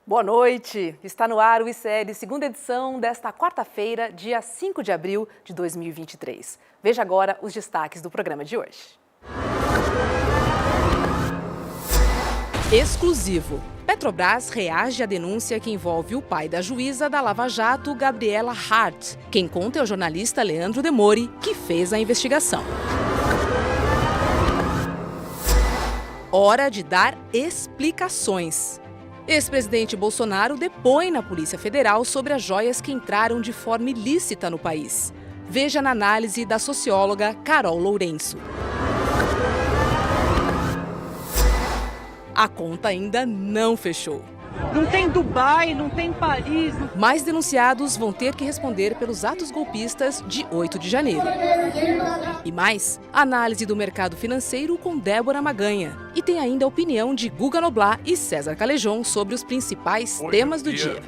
Boa noite! Está no ar o ICL, segunda edição desta quarta-feira, dia 5 de abril de 2023. Veja agora os destaques do programa de hoje. Exclusivo. Petrobras reage à denúncia que envolve o pai da juíza da Lava Jato, Gabriela Hart. Quem conta é o jornalista Leandro Demori, que fez a investigação. Hora de dar explicações. Ex-presidente Bolsonaro depõe na Polícia Federal sobre as joias que entraram de forma ilícita no país. Veja na análise da socióloga Carol Lourenço. A conta ainda não fechou. Não tem Dubai, não tem Paris. Mais denunciados vão ter que responder pelos atos golpistas de 8 de janeiro. E mais, análise do mercado financeiro com Débora Maganha. E tem ainda a opinião de Guga Noblat e César Callejon sobre os principais temas do dia.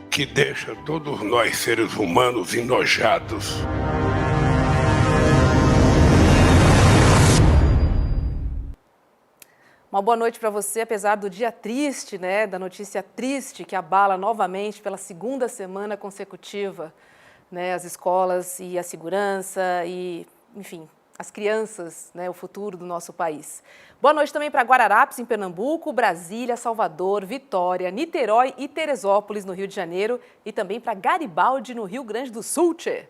Que deixa todos nós seres humanos enojados. Uma boa noite para você, apesar do dia triste, da notícia triste que abala novamente pela segunda semana consecutiva, as escolas e a segurança e, enfim, as crianças, o futuro do nosso país. Boa noite também para Guararapes, em Pernambuco, Brasília, Salvador, Vitória, Niterói e Teresópolis, no Rio de Janeiro, e também para Garibaldi, no Rio Grande do Sul, tchê.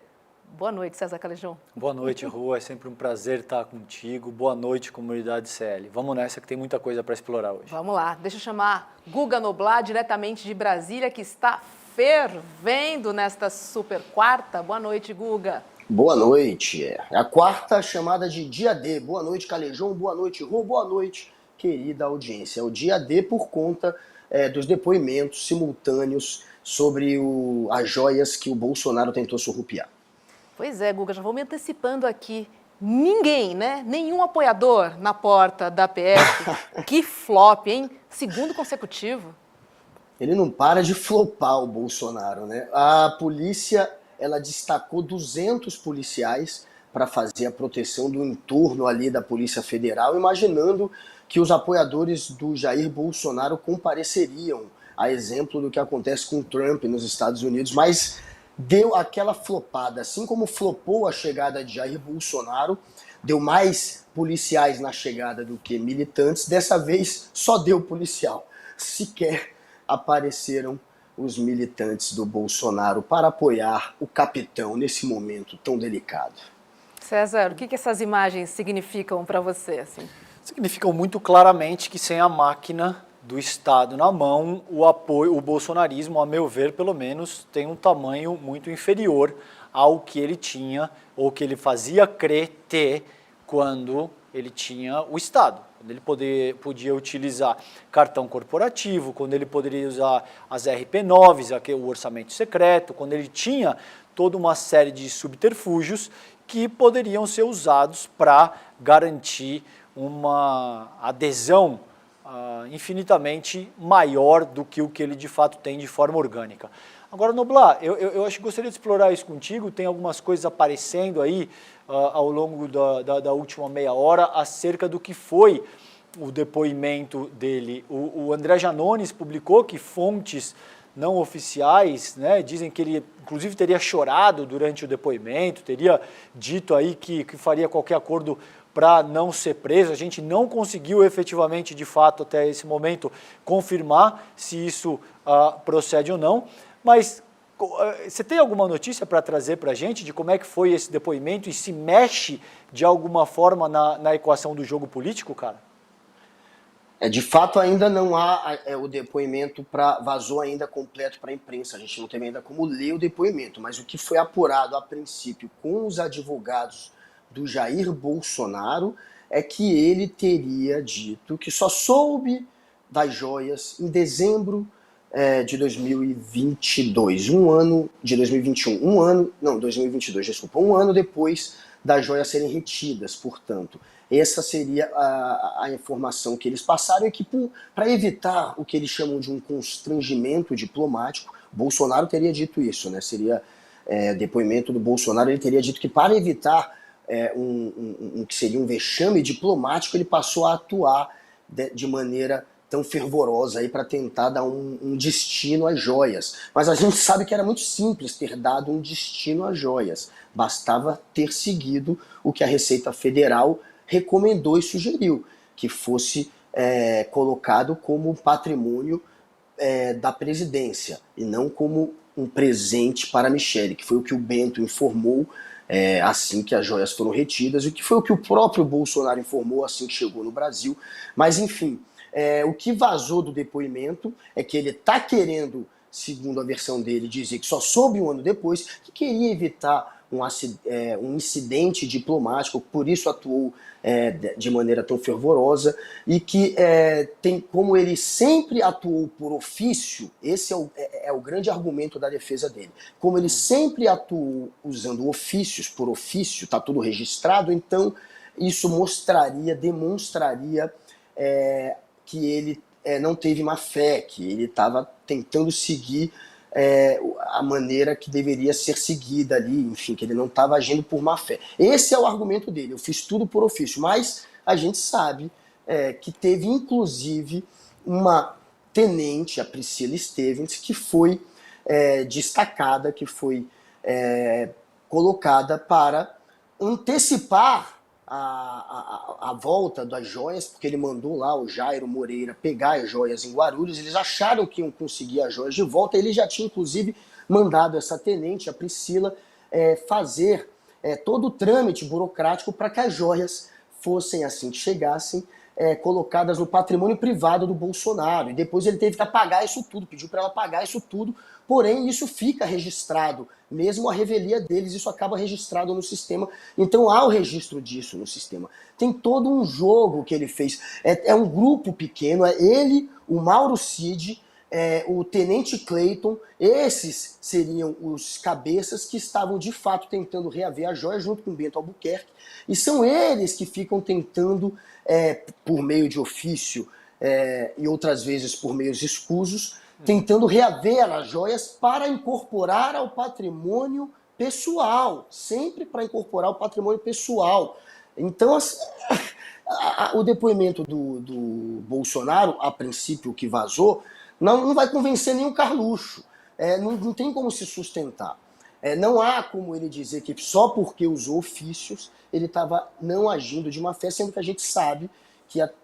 Boa noite, César Callejon. Boa noite, Rua. É sempre um prazer estar contigo. Boa noite, comunidade CL. Vamos nessa que tem muita coisa para explorar hoje. Vamos lá. Deixa eu chamar Guga Noblat, diretamente de Brasília, que está fervendo nesta super quarta. Boa noite, Guga. Boa noite. É a quarta chamada de dia D. Boa noite, Callejon. Boa noite, Rua. Boa noite, querida audiência. É o dia D por conta dos depoimentos simultâneos sobre as joias que o Bolsonaro tentou surrupiar. Pois é, Guga, já vou me antecipando aqui. Ninguém, nenhum apoiador na porta da PF. Que flop, hein? Segundo consecutivo. Ele não para de flopar o Bolsonaro, A polícia, ela destacou 200 policiais para fazer a proteção do entorno ali da Polícia Federal, imaginando que os apoiadores do Jair Bolsonaro compareceriam, a exemplo do que acontece com Trump nos Estados Unidos, mas deu aquela flopada, assim como flopou a chegada de Jair Bolsonaro, deu mais policiais na chegada do que militantes, dessa vez só deu policial. Sequer apareceram os militantes do Bolsonaro para apoiar o capitão nesse momento tão delicado. César, o que essas imagens significam para você? Significam muito claramente que sem a máquina do Estado na mão, o bolsonarismo, a meu ver, pelo menos, tem um tamanho muito inferior ao que ele tinha, ou que ele fazia crer ter quando ele tinha o Estado. Quando ele podia utilizar cartão corporativo, quando ele poderia usar as RP9, o orçamento secreto, quando ele tinha toda uma série de subterfúgios que poderiam ser usados para garantir uma adesão infinitamente maior do que o que ele de fato tem de forma orgânica. Agora, Noblat, eu acho que gostaria de explorar isso contigo. Tem algumas coisas aparecendo aí ao longo da última meia hora acerca do que foi o depoimento dele. O André Janones publicou que fontes não oficiais, dizem que ele inclusive teria chorado durante o depoimento, teria dito aí que faria qualquer acordo para não ser preso. A gente não conseguiu efetivamente, de fato, até esse momento, confirmar se isso procede ou não. Mas você tem alguma notícia para trazer para a gente de como é que foi esse depoimento e se mexe de alguma forma na equação do jogo político, cara? De fato, ainda não há o depoimento vazou ainda completo para a imprensa. A gente não tem ainda como ler o depoimento, mas o que foi apurado a princípio com os advogados do Jair Bolsonaro é que ele teria dito que só soube das joias em dezembro de 2022, 2021, 2022, um ano depois das joias serem retidas, portanto. Essa seria a informação que eles passaram, e que, para evitar o que eles chamam de um constrangimento diplomático, Bolsonaro teria dito isso, seria depoimento do Bolsonaro, ele teria dito que para evitar que seria um vexame diplomático, ele passou a atuar de maneira tão fervorosa aí para tentar dar um destino às joias. Mas a gente sabe que era muito simples ter dado um destino às joias. Bastava ter seguido o que a Receita Federal recomendou e sugeriu, que fosse colocado como patrimônio da presidência e não como um presente para a Michelle, que foi o que o Bento informou assim que as joias foram retidas, e que foi o que o próprio Bolsonaro informou assim que chegou no Brasil. Mas enfim, o que vazou do depoimento é que ele está querendo, segundo a versão dele, dizer que só soube um ano depois, que queria evitar um incidente diplomático, por isso atuou de maneira tão fervorosa, e que como ele sempre atuou por ofício, esse é o grande argumento da defesa dele, como ele sempre atuou usando ofícios, por ofício, está tudo registrado, então isso demonstraria que ele não teve má fé, que ele estava tentando seguir a maneira que deveria ser seguida ali, enfim, que ele não estava agindo por má fé. Esse é o argumento dele, eu fiz tudo por ofício, mas a gente sabe que teve inclusive uma tenente, a Priscila Stevens, que foi destacada, que foi colocada para antecipar a volta das joias, porque ele mandou lá o Jairo Moreira pegar as joias em Guarulhos, eles acharam que iam conseguir as joias de volta, ele já tinha inclusive mandado essa tenente, a Priscila, fazer todo o trâmite burocrático para que as joias fossem, assim que chegassem, colocadas no patrimônio privado do Bolsonaro, e depois ele teve que apagar isso tudo, pediu para ela apagar isso tudo, porém isso fica registrado, mesmo a revelia deles, isso acaba registrado no sistema, então há o registro disso no sistema. Tem todo um jogo que ele fez, é um grupo pequeno, é ele, o Mauro Cid, o Tenente Clayton, esses seriam os cabeças que estavam de fato tentando reaver a joia junto com o Bento Albuquerque, e são eles que ficam tentando, por meio de ofício e outras vezes por meios escusos, tentando reaver as joias para incorporar ao patrimônio pessoal, sempre para incorporar o patrimônio pessoal. Então, o depoimento do Bolsonaro, a princípio que vazou, não vai convencer nenhum Carluxo, não tem como se sustentar. Não há como ele dizer que só porque usou ofícios ele estava não agindo de má fé, sendo que a gente sabe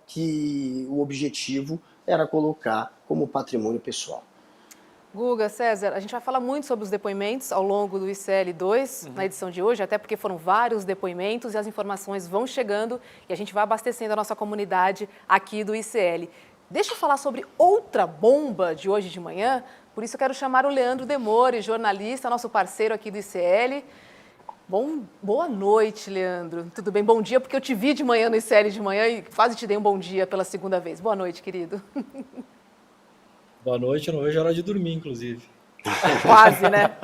que o objetivo era colocar como patrimônio pessoal. Guga, César, a gente vai falar muito sobre os depoimentos ao longo do ICL2, na edição de hoje, até porque foram vários depoimentos e as informações vão chegando e a gente vai abastecendo a nossa comunidade aqui do ICL. Deixa eu falar sobre outra bomba de hoje de manhã, por isso eu quero chamar o Leandro Demore, jornalista, nosso parceiro aqui do ICL. Boa noite, Leandro. Tudo bem? Bom dia, porque eu te vi de manhã no ICL de manhã e quase te dei um bom dia pela segunda vez. Boa noite, querido. Boa noite, eu não vejo a hora de dormir, inclusive. Quase, né?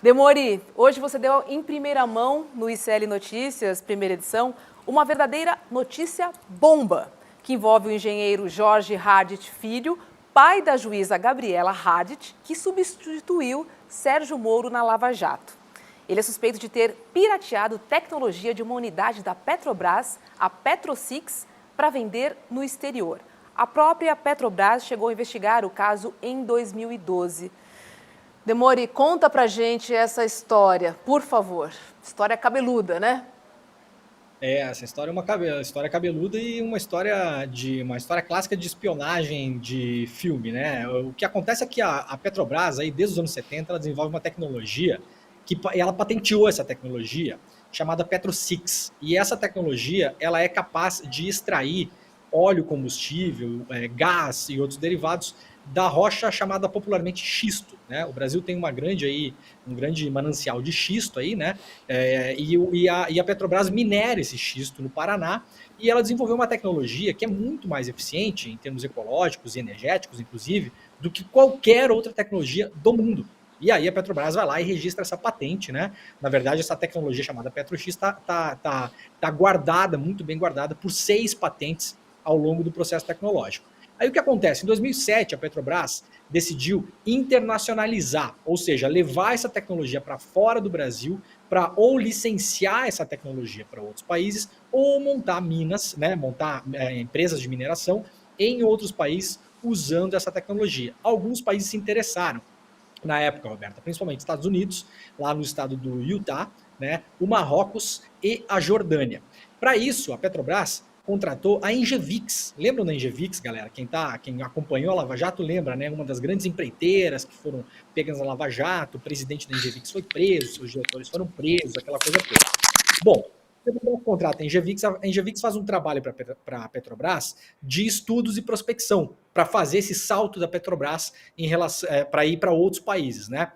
Demore, hoje você deu em primeira mão no ICL Notícias, primeira edição, uma verdadeira notícia bomba, que envolve o engenheiro Jorge Hardit Filho, pai da juíza Gabriela Hardit, que substituiu Sérgio Moro na Lava Jato. Ele é suspeito de ter pirateado tecnologia de uma unidade da Petrobras, a PetroSix, para vender no exterior. A própria Petrobras chegou a investigar o caso em 2012. Demore, conta pra gente essa história, por favor. História cabeluda, né? Essa história é uma história cabeluda e uma história clássica de espionagem de filme, né? O que acontece é que a Petrobras, aí, desde os anos 70, ela desenvolve uma tecnologia que ela patenteou essa tecnologia, chamada PetroSix. E essa tecnologia ela é capaz de extrair óleo, combustível, gás e outros derivados da rocha chamada popularmente xisto, né? O Brasil tem um grande manancial de xisto aí, né? E a Petrobras minera esse xisto no Paraná e ela desenvolveu uma tecnologia que é muito mais eficiente em termos ecológicos e energéticos, inclusive, do que qualquer outra tecnologia do mundo. E aí a Petrobras vai lá e registra essa patente, né? Na verdade, essa tecnologia chamada PetroX tá guardada, muito bem guardada, por 6 patentes ao longo do processo tecnológico. Aí o que acontece? Em 2007, a Petrobras decidiu internacionalizar, ou seja, levar essa tecnologia para fora do Brasil, para ou licenciar essa tecnologia para outros países, ou montar minas, né? Montar empresas de mineração em outros países usando essa tecnologia. Alguns países se interessaram na época, Roberta, principalmente Estados Unidos, lá no estado do Utah, né, o Marrocos e a Jordânia. Para isso, a Petrobras contratou a Engevix. Lembram da Engevix, galera? Quem acompanhou a Lava Jato lembra, né? Uma das grandes empreiteiras que foram pegas na Lava Jato, o presidente da Engevix foi preso, seus diretores foram presos, aquela coisa toda. Bom, o contrato a Engevix faz um trabalho para a Petrobras de estudos e prospecção, para fazer esse salto da Petrobras para ir para outros países, né?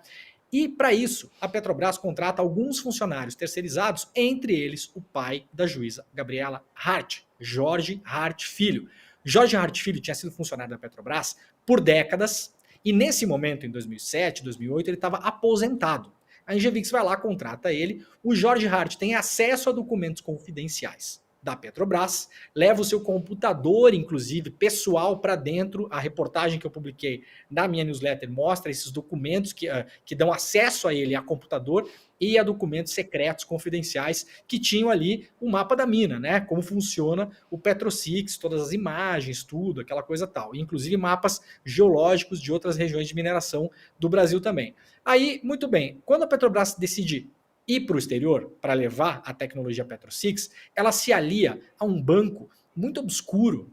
E para isso, a Petrobras contrata alguns funcionários terceirizados, entre eles o pai da juíza Gabriela Hart, Jorge Hart Filho. Jorge Hart Filho tinha sido funcionário da Petrobras por décadas e nesse momento, em 2007, 2008, ele estava aposentado. A Engevix vai lá, contrata ele, o Jorge Hart tem acesso a documentos confidenciais da Petrobras, leva o seu computador, inclusive, pessoal para dentro. A reportagem que eu publiquei na minha newsletter mostra esses documentos que dão acesso a ele a computador e a documentos secretos confidenciais que tinham ali o mapa da mina, né? Como funciona o PetroSix, todas as imagens, tudo, aquela coisa tal. Inclusive mapas geológicos de outras regiões de mineração do Brasil também. Aí, muito bem, quando a Petrobras decide ir para o exterior para levar a tecnologia PetroSix, ela se alia a um banco muito obscuro.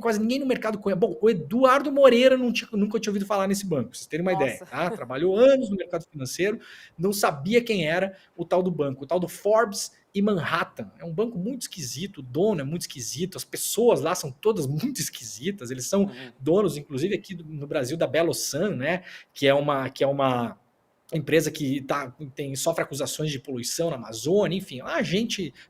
Quase ninguém no mercado conhece. Bom, o Eduardo Moreira nunca tinha ouvido falar nesse banco, pra vocês terem uma ideia. Tá? Trabalhou anos no mercado financeiro, não sabia quem era o tal do banco, o tal do Forbes e Manhattan. É um banco muito esquisito, o dono é muito esquisito, as pessoas lá são todas muito esquisitas, eles são donos, inclusive aqui no Brasil, da Belosan, né? Que é uma empresa que sofre acusações de poluição na Amazônia, enfim,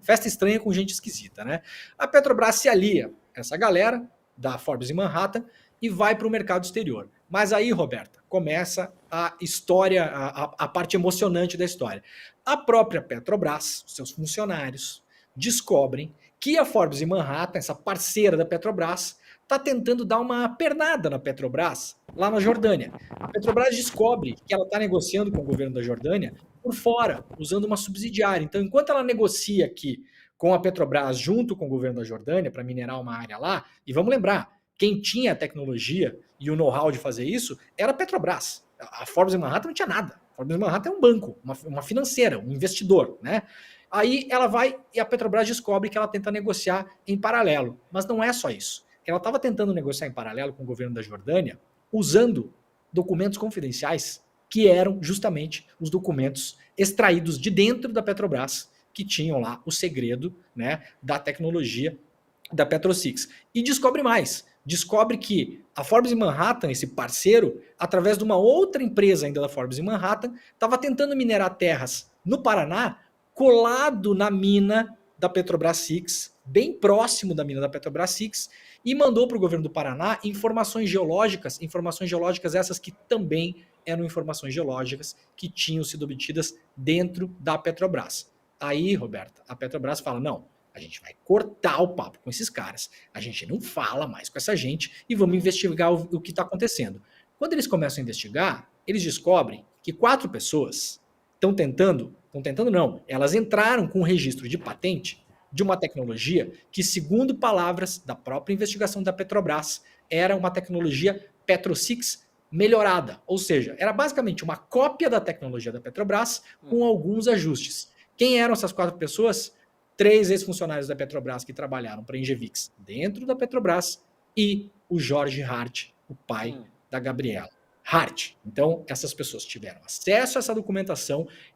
festa estranha com gente esquisita, né? A Petrobras se alia a essa galera da Forbes e Manhattan e vai para o mercado exterior. Mas aí, Roberta, começa a história, a parte emocionante da história. A própria Petrobras, seus funcionários, descobrem que a Forbes e Manhattan, essa parceira da Petrobras, está tentando dar uma pernada na Petrobras, lá na Jordânia. A Petrobras descobre que ela está negociando com o governo da Jordânia por fora, usando uma subsidiária. Então, enquanto ela negocia aqui com a Petrobras junto com o governo da Jordânia para minerar uma área lá, e vamos lembrar, quem tinha a tecnologia e o know-how de fazer isso era a Petrobras. A Forbes Manhattan não tinha nada. A Forbes Manhattan é um banco, uma financeira, um investidor, né? Aí ela vai e a Petrobras descobre que ela tenta negociar em paralelo. Mas não é só isso. Ela estava tentando negociar em paralelo com o governo da Jordânia, usando documentos confidenciais que eram justamente os documentos extraídos de dentro da Petrobras, que tinham lá o segredo, né, da tecnologia da PetroSix. E descobre mais. Descobre que a Forbes e Manhattan, esse parceiro, através de uma outra empresa ainda da Forbes e Manhattan, estava tentando minerar terras no Paraná, colado na mina da Petrobras Six, bem próximo da mina da Petrobras Six, e mandou para o governo do Paraná informações geológicas essas que também eram informações geológicas que tinham sido obtidas dentro da Petrobras. Aí, Roberta, a Petrobras fala, não, a gente vai cortar o papo com esses caras, a gente não fala mais com essa gente e vamos investigar o que está acontecendo. Quando eles começam a investigar, eles descobrem que 4 pessoas elas entraram com um registro de patente de uma tecnologia que, segundo palavras da própria investigação da Petrobras, era uma tecnologia PetroSix melhorada. Ou seja, era basicamente uma cópia da tecnologia da Petrobras com alguns ajustes. Quem eram essas 4 pessoas? 3 ex-funcionários da Petrobras que trabalharam para a Engevix dentro da Petrobras e o Jorge Hart, o pai da Gabriela Hart. Então, essas pessoas tiveram acesso a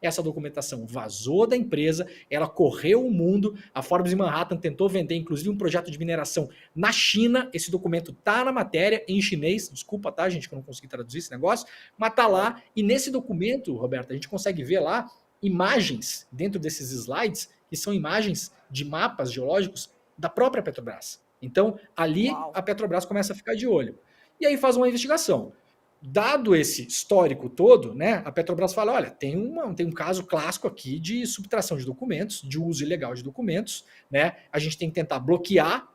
essa documentação vazou da empresa, ela correu o mundo, a Forbes e Manhattan tentou vender, inclusive, um projeto de mineração na China, esse documento tá na matéria, em chinês, desculpa, tá, gente, que eu não consegui traduzir esse negócio, mas tá lá, e nesse documento, Roberta, a gente consegue ver lá imagens, dentro desses slides, que são imagens de mapas geológicos da própria Petrobras. Então, ali, a Petrobras começa a ficar de olho. E aí faz uma investigação. Dado esse histórico todo, né, a Petrobras fala, olha, tem um caso clássico aqui de subtração de documentos, de uso ilegal de documentos, né, a gente tem que tentar bloquear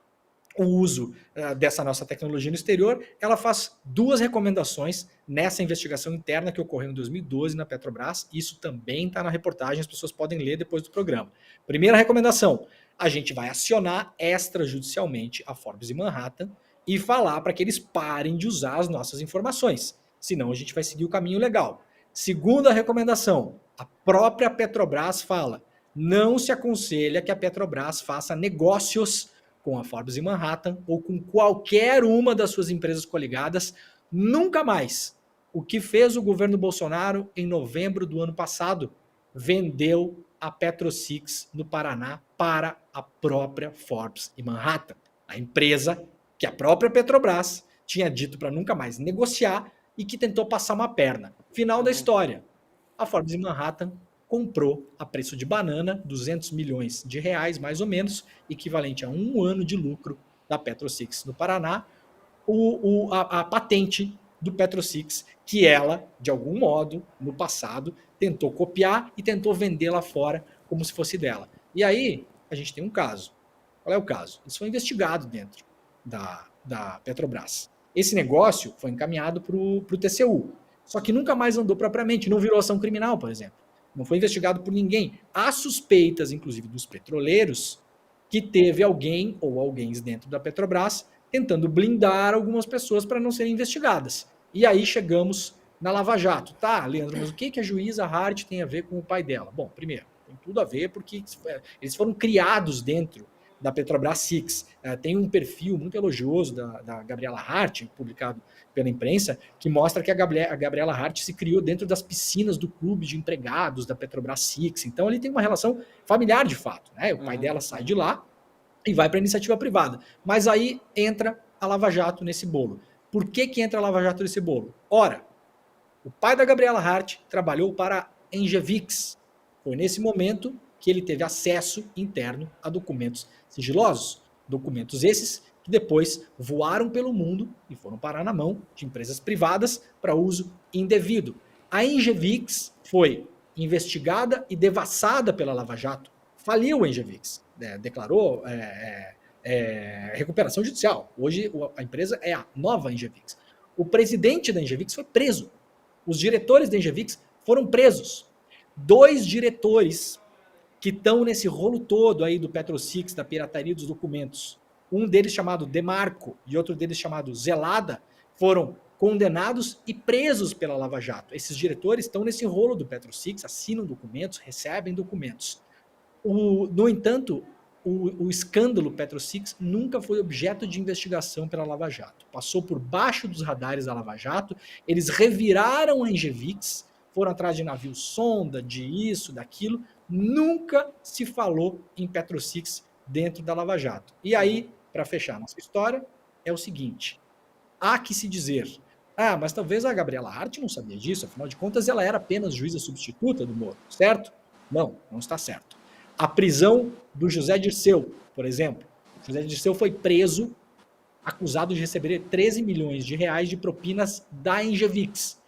o uso dessa nossa tecnologia no exterior. Ela faz 2 recomendações nessa investigação interna que ocorreu em 2012 na Petrobras, isso também está na reportagem, as pessoas podem ler depois do programa. Primeira recomendação, a gente vai acionar extrajudicialmente a Forbes e Manhattan e falar para que eles parem de usar as nossas informações. Senão a gente vai seguir o caminho legal. Segunda recomendação, a própria Petrobras fala, não se aconselha que a Petrobras faça negócios com a Forbes e Manhattan ou com qualquer uma das suas empresas coligadas, nunca mais. O que fez o governo Bolsonaro em novembro do ano passado? Vendeu a PetroSix no Paraná para a própria Forbes e Manhattan, a empresa que a própria Petrobras tinha dito para nunca mais negociar e que tentou passar uma perna. Final da história. A Forbes e Manhattan comprou a preço de banana, 200 milhões de reais, mais ou menos, equivalente a 1 ano de lucro da PetroSix no Paraná, a patente do PetroSix, que ela, de algum modo, no passado, tentou copiar e tentou vender lá fora como se fosse dela. E aí, a gente tem um caso. Qual é o caso? Isso foi investigado dentro da Petrobras. Esse negócio foi encaminhado para o TCU, só que nunca mais andou propriamente, não virou ação criminal, por exemplo. Não foi investigado por ninguém. Há suspeitas, inclusive, dos petroleiros, que teve alguém ou alguém dentro da Petrobras tentando blindar algumas pessoas para não serem investigadas. E aí chegamos na Lava Jato. Tá, Leandro, mas o que a juíza Hart tem a ver com o pai dela? Bom, primeiro, tem tudo a ver porque eles foram criados dentro da Petrobras Six. Tem um perfil muito elogioso da Gabriela Hart, publicado pela imprensa, que mostra que a Gabriela Hart se criou dentro das piscinas do clube de empregados da Petrobras Six. Então, ele tem uma relação familiar de fato, né? O pai dela sai de lá e vai para a iniciativa privada. Mas aí entra a Lava Jato nesse bolo. Por que entra a Lava Jato nesse bolo? Ora, o pai da Gabriela Hart trabalhou para a Engevix. Foi nesse momento que ele teve acesso interno a documentos sigilosos. Documentos esses que depois voaram pelo mundo e foram parar na mão de empresas privadas para uso indevido. A Engevix foi investigada e devassada pela Lava Jato. Faliu a Engevix. Declarou recuperação judicial. Hoje a empresa é a nova Engevix. O presidente da Engevix foi preso. Os diretores da Engevix foram presos. 2 diretores que estão nesse rolo todo aí do PetroSix, da pirataria dos documentos. Um deles chamado Demarco e outro deles chamado Zelada foram condenados e presos pela Lava Jato. Esses diretores estão nesse rolo do PetroSix, assinam documentos, recebem documentos. No entanto, o escândalo PetroSix nunca foi objeto de investigação pela Lava Jato. Passou por baixo dos radares da Lava Jato, eles reviraram a Engevix, foram atrás de navio sonda, de isso, daquilo, nunca se falou em PetroSix dentro da Lava Jato. E aí, para fechar nossa história, é o seguinte, há que se dizer, mas talvez a Gabriela Hart não sabia disso, afinal de contas ela era apenas juíza substituta do Moro, certo? Não está certo. A prisão do José Dirceu, por exemplo. José Dirceu foi preso, acusado de receber 13 milhões de reais de propinas da Engevix.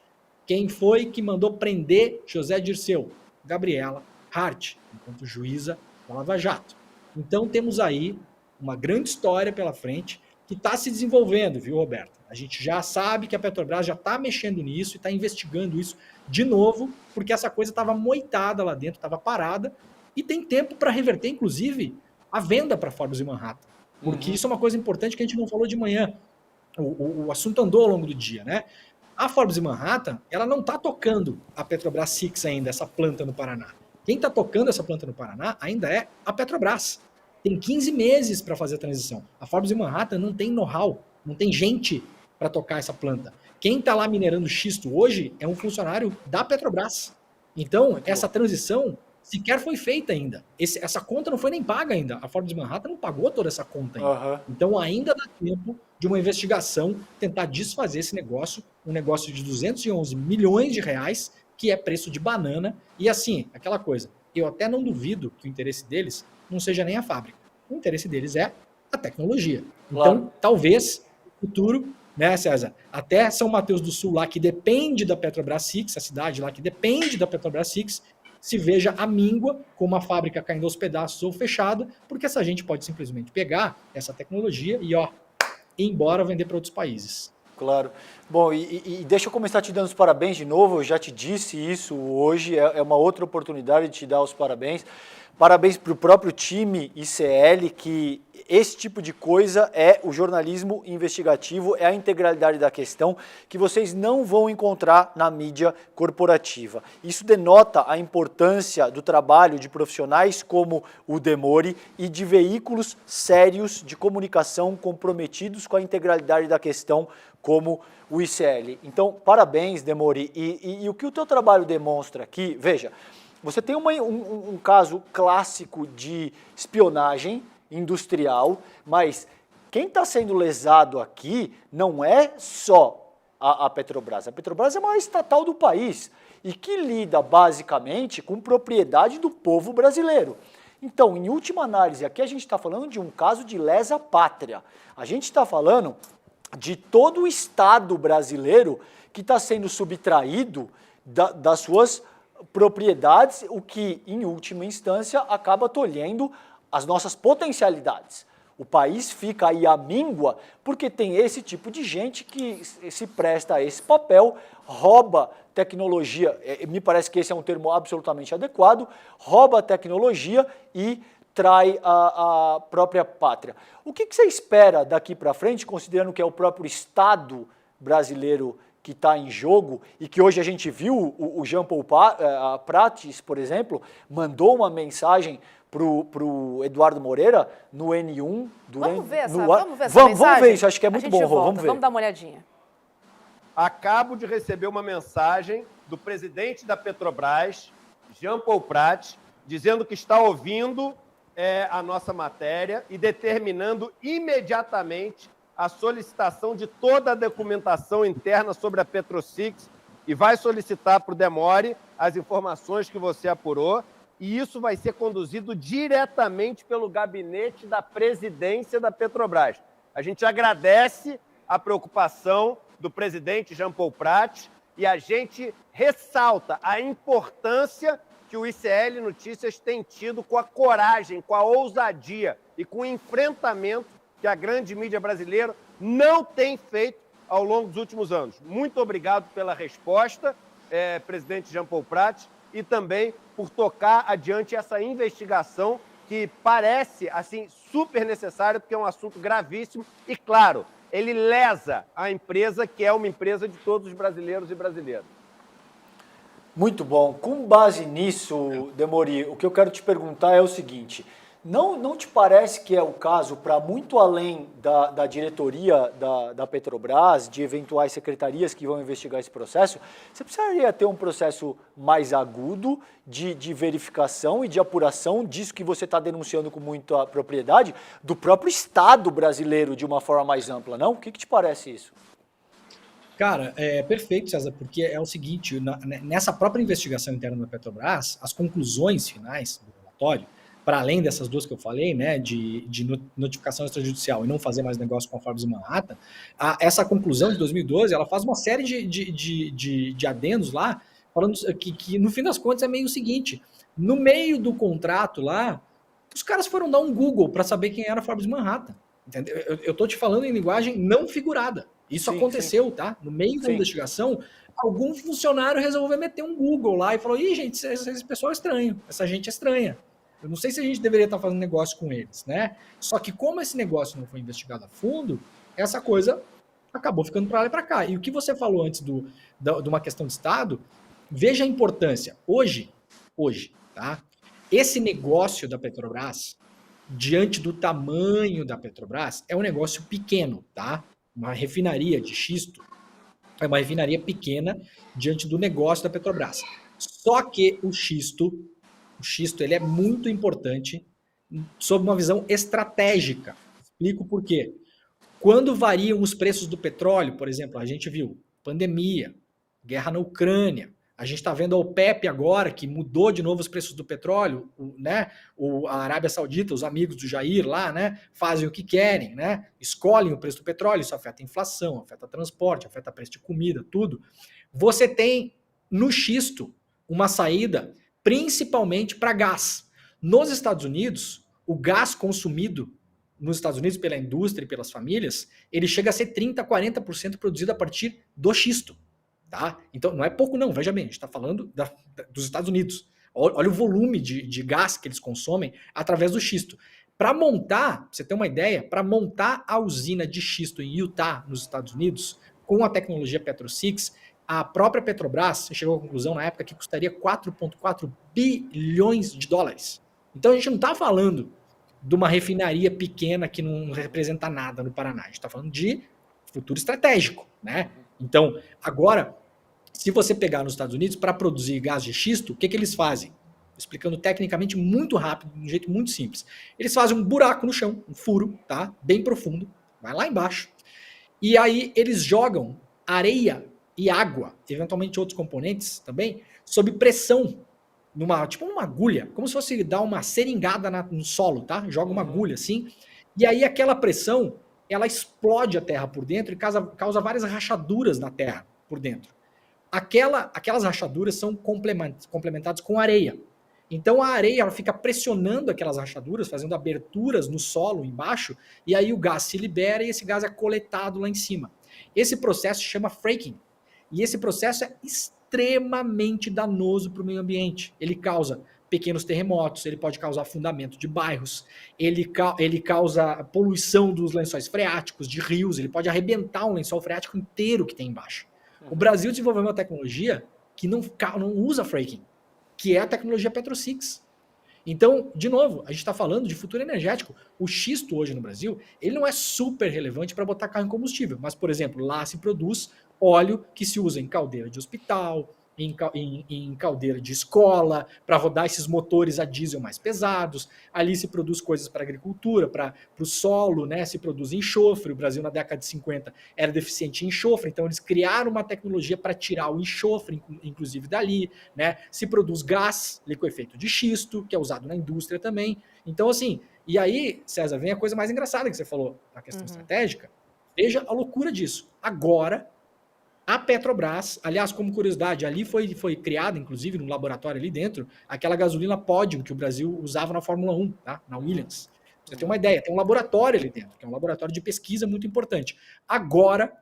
Quem foi que mandou prender José Dirceu? Gabriela Hart, enquanto juíza da Lava Jato. Então temos aí uma grande história pela frente que está se desenvolvendo, viu, Roberto? A gente já sabe que a Petrobras já está mexendo nisso e está investigando isso de novo, porque essa coisa estava moitada lá dentro, estava parada, e tem tempo para reverter, inclusive, a venda para Forbes e Manhattan. Porque isso é uma coisa importante que a gente não falou de manhã. O assunto andou ao longo do dia, né? A Forbes e Manhattan, ela não está tocando a Petrobras Six ainda, essa planta no Paraná. Quem está tocando essa planta no Paraná ainda é a Petrobras. Tem 15 meses para fazer a transição. A Forbes e Manhattan não tem know-how, não tem gente para tocar essa planta. Quem está lá minerando xisto hoje é um funcionário da Petrobras. Então, essa transição sequer foi feita ainda. Essa conta não foi nem paga ainda. A Forbes Manhattan não pagou toda essa conta ainda. Então ainda dá tempo de uma investigação tentar desfazer esse negócio, um negócio de 211 milhões de reais, que é preço de banana. E assim, aquela coisa, eu até não duvido que o interesse deles não seja nem a fábrica. O interesse deles é a tecnologia. Então, talvez, no futuro, né, César? Até São Mateus do Sul, lá que depende da Petrobras Six, a cidade lá que depende da Petrobras Six, se veja a míngua com uma fábrica caindo aos pedaços ou fechada, porque essa gente pode simplesmente pegar essa tecnologia e ir embora vender para outros países. Claro. Bom, e deixa eu começar te dando os parabéns de novo, eu já te disse isso hoje, é uma outra oportunidade de te dar os parabéns. Parabéns para o próprio time ICL, que esse tipo de coisa é o jornalismo investigativo, é a integralidade da questão que vocês não vão encontrar na mídia corporativa. Isso denota a importância do trabalho de profissionais como o Demori e de veículos sérios de comunicação comprometidos com a integralidade da questão como o ICL. Então, parabéns, Demori. E o que o teu trabalho demonstra aqui, veja, você tem um caso clássico de espionagem industrial, mas quem está sendo lesado aqui não é só a Petrobras. A Petrobras é a maior estatal do país e que lida basicamente com propriedade do povo brasileiro. Então, em última análise, aqui a gente está falando de um caso de lesa pátria. A gente está falando de todo o Estado brasileiro que está sendo subtraído das suas propriedades, o que, em última instância, acaba tolhendo as nossas potencialidades. O país fica aí à míngua porque tem esse tipo de gente que se presta a esse papel, rouba tecnologia, me parece que esse é um termo absolutamente adequado, rouba tecnologia e trai a própria pátria. O que você espera daqui para frente, considerando que é o próprio Estado brasileiro que está em jogo e que hoje a gente viu o Jean Paul Prates, por exemplo, mandou uma mensagem para o Eduardo Moreira no N1. Vamos ver essa mensagem? Vamos ver isso, acho que é muito bom, vamos ver. Vamos dar uma olhadinha. Acabo de receber uma mensagem do presidente da Petrobras, Jean Paul Prates, dizendo que está ouvindo a nossa matéria e determinando imediatamente a solicitação de toda a documentação interna sobre a PetroSix e vai solicitar para o Demori as informações que você apurou, e isso vai ser conduzido diretamente pelo gabinete da presidência da Petrobras. A gente agradece a preocupação do presidente Jean Paul Prates e a gente ressalta a importância que o ICL Notícias tem tido com a coragem, com a ousadia e com o enfrentamento que a grande mídia brasileira não tem feito ao longo dos últimos anos. Muito obrigado pela resposta, presidente Jean Paul Prates, e também por tocar adiante essa investigação que parece assim super necessária, porque é um assunto gravíssimo e, claro, ele lesa a empresa, que é uma empresa de todos os brasileiros e brasileiras. Muito bom. Com base nisso, Demori, o que eu quero te perguntar é o seguinte: não te parece que é o caso, para muito além da diretoria da Petrobras, de eventuais secretarias que vão investigar esse processo, você precisaria ter um processo mais agudo de verificação e de apuração disso que você está denunciando com muita propriedade, do próprio Estado brasileiro de uma forma mais ampla, não? O que te parece isso? Cara, é perfeito, César, porque é o seguinte, nessa própria investigação interna da Petrobras, as conclusões finais do relatório, para além dessas duas que eu falei, né, de notificação extrajudicial e não fazer mais negócio com a Forbes Manhattan, essa conclusão de 2012, ela faz uma série de adendos lá, falando que no fim das contas é meio o seguinte: no meio do contrato lá, os caras foram dar um Google para saber quem era a Forbes Manhattan. Entendeu? Eu tô te falando em linguagem não figurada. Isso aconteceu, tá? No meio da investigação, algum funcionário resolveu meter um Google lá e falou: ih, gente, esse pessoal é estranho, essa gente é estranha. Eu não sei se a gente deveria estar fazendo negócio com eles, né? Só que como esse negócio não foi investigado a fundo, essa coisa acabou ficando para lá e para cá. E o que você falou antes de uma questão de Estado, veja a importância. Hoje, tá? Esse negócio da Petrobras, diante do tamanho da Petrobras, é um negócio pequeno, tá? Uma refinaria de xisto é uma refinaria pequena diante do negócio da Petrobras. Só que o xisto ele é muito importante sob uma visão estratégica. Explico por quê. Quando variam os preços do petróleo, por exemplo, a gente viu pandemia, guerra na Ucrânia, a gente está vendo a OPEP agora, que mudou de novo os preços do petróleo, né? A Arábia Saudita, os amigos do Jair lá, né? Fazem o que querem, né? Escolhem o preço do petróleo, isso afeta a inflação, afeta transporte, afeta preço de comida, tudo. Você tem no xisto uma saída principalmente para gás. Nos Estados Unidos, o gás consumido nos Estados Unidos, pela indústria e pelas famílias, ele chega a ser 30%, 40% produzido a partir do xisto. Tá? Então, não é pouco não, veja bem, a gente está falando dos Estados Unidos. Olha o volume de gás que eles consomem através do xisto. Para montar, pra você ter uma ideia, para montar a usina de xisto em Utah, nos Estados Unidos, com a tecnologia Petro-6, a própria Petrobras chegou à conclusão na época que custaria 4,4 bilhões de dólares. Então a gente não está falando de uma refinaria pequena que não representa nada no Paraná. A gente está falando de futuro estratégico, né? Então, agora, se você pegar nos Estados Unidos, para produzir gás de xisto, o que eles fazem? Explicando tecnicamente muito rápido, de um jeito muito simples. Eles fazem um buraco no chão, um furo, tá? Bem profundo, vai lá embaixo. E aí eles jogam areia e água, eventualmente outros componentes também, sob pressão, tipo uma agulha, como se fosse dar uma seringada no solo, tá? Joga uma agulha assim, e aí aquela pressão, ela explode a terra por dentro e causa várias rachaduras na terra por dentro. Aquelas rachaduras são complementadas com areia. Então a areia ela fica pressionando aquelas rachaduras, fazendo aberturas no solo embaixo, e aí o gás se libera e esse gás é coletado lá em cima. Esse processo se chama fracking. E esse processo é extremamente danoso para o meio ambiente. Ele causa pequenos terremotos, ele pode causar afundamento de bairros, ele causa poluição dos lençóis freáticos, de rios, ele pode arrebentar um lençol freático inteiro que tem embaixo. O Brasil desenvolveu uma tecnologia que não usa fracking, que é a tecnologia Petro-6. Então, de novo, a gente está falando de futuro energético. O xisto hoje no Brasil, ele não é super relevante para botar carro em combustível, mas, por exemplo, lá se produz óleo que se usa em caldeira de hospital, em caldeira de escola, para rodar esses motores a diesel mais pesados. Ali se produz coisas para agricultura, para o solo, né? Se produz enxofre. O Brasil, na década de 50, era deficiente em enxofre, então eles criaram uma tecnologia para tirar o enxofre, inclusive dali, né? Se produz gás liquefeito de xisto, que é usado na indústria também. Então, assim, e aí, César, vem a coisa mais engraçada que você falou, a questão estratégica. Veja a loucura disso. Agora, a Petrobras, aliás, como curiosidade, ali foi criada, inclusive, no laboratório ali dentro, aquela gasolina Podium que o Brasil usava na Fórmula 1, tá? Na Williams. Pra você ter uma ideia, tem um laboratório ali dentro, que é um laboratório de pesquisa muito importante. Agora,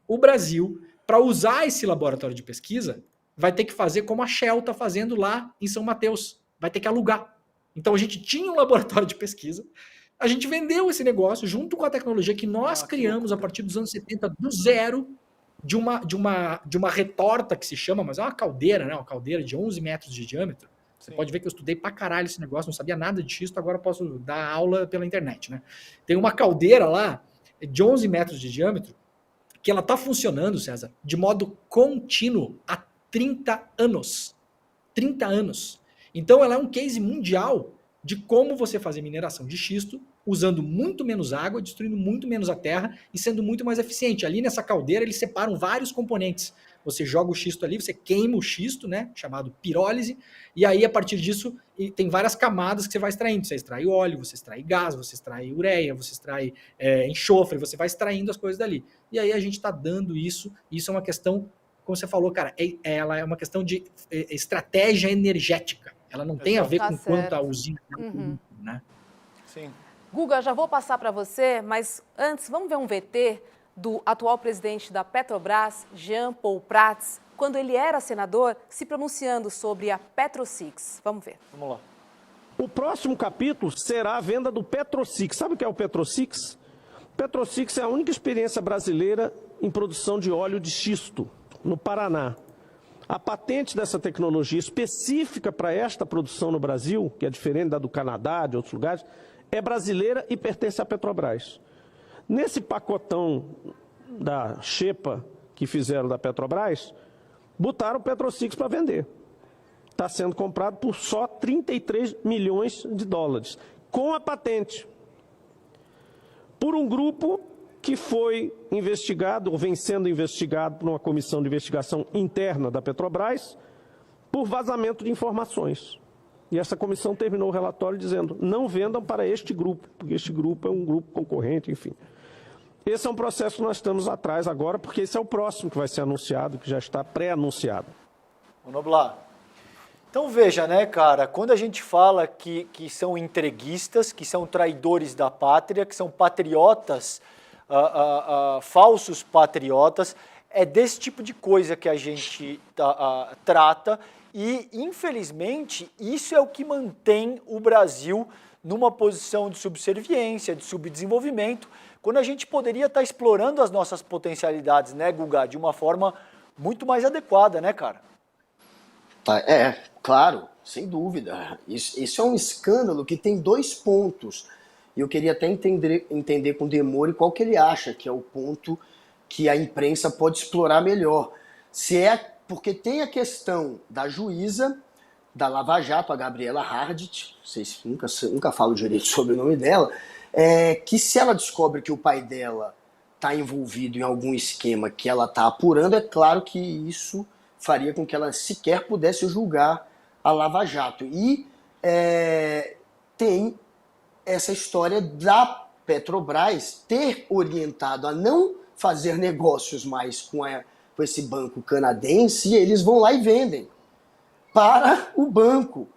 o Brasil, para usar esse laboratório de pesquisa, vai ter que fazer como a Shell está fazendo lá em São Mateus. Vai ter que alugar. Então, a gente tinha um laboratório de pesquisa, a gente vendeu esse negócio junto com a tecnologia que nós criamos a partir dos anos 70, do zero, de uma retorta que se chama, mas é uma caldeira, né? Uma caldeira de 11 metros de diâmetro. Você pode ver que eu estudei pra caralho esse negócio, não sabia nada de xisto, agora posso dar aula pela internet, né? Tem uma caldeira lá de 11 metros de diâmetro que ela tá funcionando, César, de modo contínuo há 30 anos. 30 anos. Então ela é um case mundial de como você fazer mineração de xisto usando muito menos água, destruindo muito menos a terra e sendo muito mais eficiente. Ali nessa caldeira eles separam vários componentes. Você joga o xisto ali, você queima o xisto, né, chamado pirólise, e aí a partir disso tem várias camadas que você vai extraindo. Você extrai óleo, você extrai gás, você extrai ureia, você extrai enxofre, você vai extraindo as coisas dali. E aí a gente está dando isso é uma questão, como você falou, cara, ela é uma questão de estratégia energética. Ela não tem a ver com quanto a usina, né? Sim. Guga, já vou passar para você, mas antes vamos ver um VT do atual presidente da Petrobras, Jean Paul Prats, quando ele era senador, se pronunciando sobre a Petro-6. Vamos ver. Vamos lá. O próximo capítulo será a venda do Petro-6. Sabe o que é o Petro-6? Petro-6 é a única experiência brasileira em produção de óleo de xisto, no Paraná. A patente dessa tecnologia específica para esta produção no Brasil, que é diferente da do Canadá, de outros lugares, é brasileira e pertence à Petrobras. Nesse pacotão da xepa que fizeram da Petrobras, botaram o Petro-6 para vender. Está sendo comprado por só 33 milhões de dólares, com a patente. Por um grupo que foi investigado, ou vem sendo investigado por uma comissão de investigação interna da Petrobras, por vazamento de informações. E essa comissão terminou o relatório dizendo, não vendam para este grupo, porque este grupo é um grupo concorrente, enfim. Esse é um processo que nós estamos atrás agora, porque esse é o próximo que vai ser anunciado, que já está pré-anunciado. O Noblar, Então veja, né, cara, quando a gente fala que são entreguistas, que são traidores da pátria, que são patriotas, falsos patriotas, é desse tipo de coisa que a gente trata e, infelizmente, isso é o que mantém o Brasil numa posição de subserviência, de subdesenvolvimento, quando a gente poderia estar explorando as nossas potencialidades, né, Guga, de uma forma muito mais adequada, né, cara? Claro, sem dúvida. Isso é um escândalo que tem 2 pontos. E eu queria até entender com o Demore qual que ele acha que é o ponto que a imprensa pode explorar melhor. Se é porque tem a questão da juíza da Lava Jato, a Gabriela Hardit, vocês nunca falo direito sobre o nome dela, que se ela descobre que o pai dela está envolvido em algum esquema que ela está apurando, é claro que isso faria com que ela sequer pudesse julgar a Lava Jato. E tem essa história da Petrobras ter orientado a não fazer negócios mais com esse banco canadense, e eles vão lá e vendem para o banco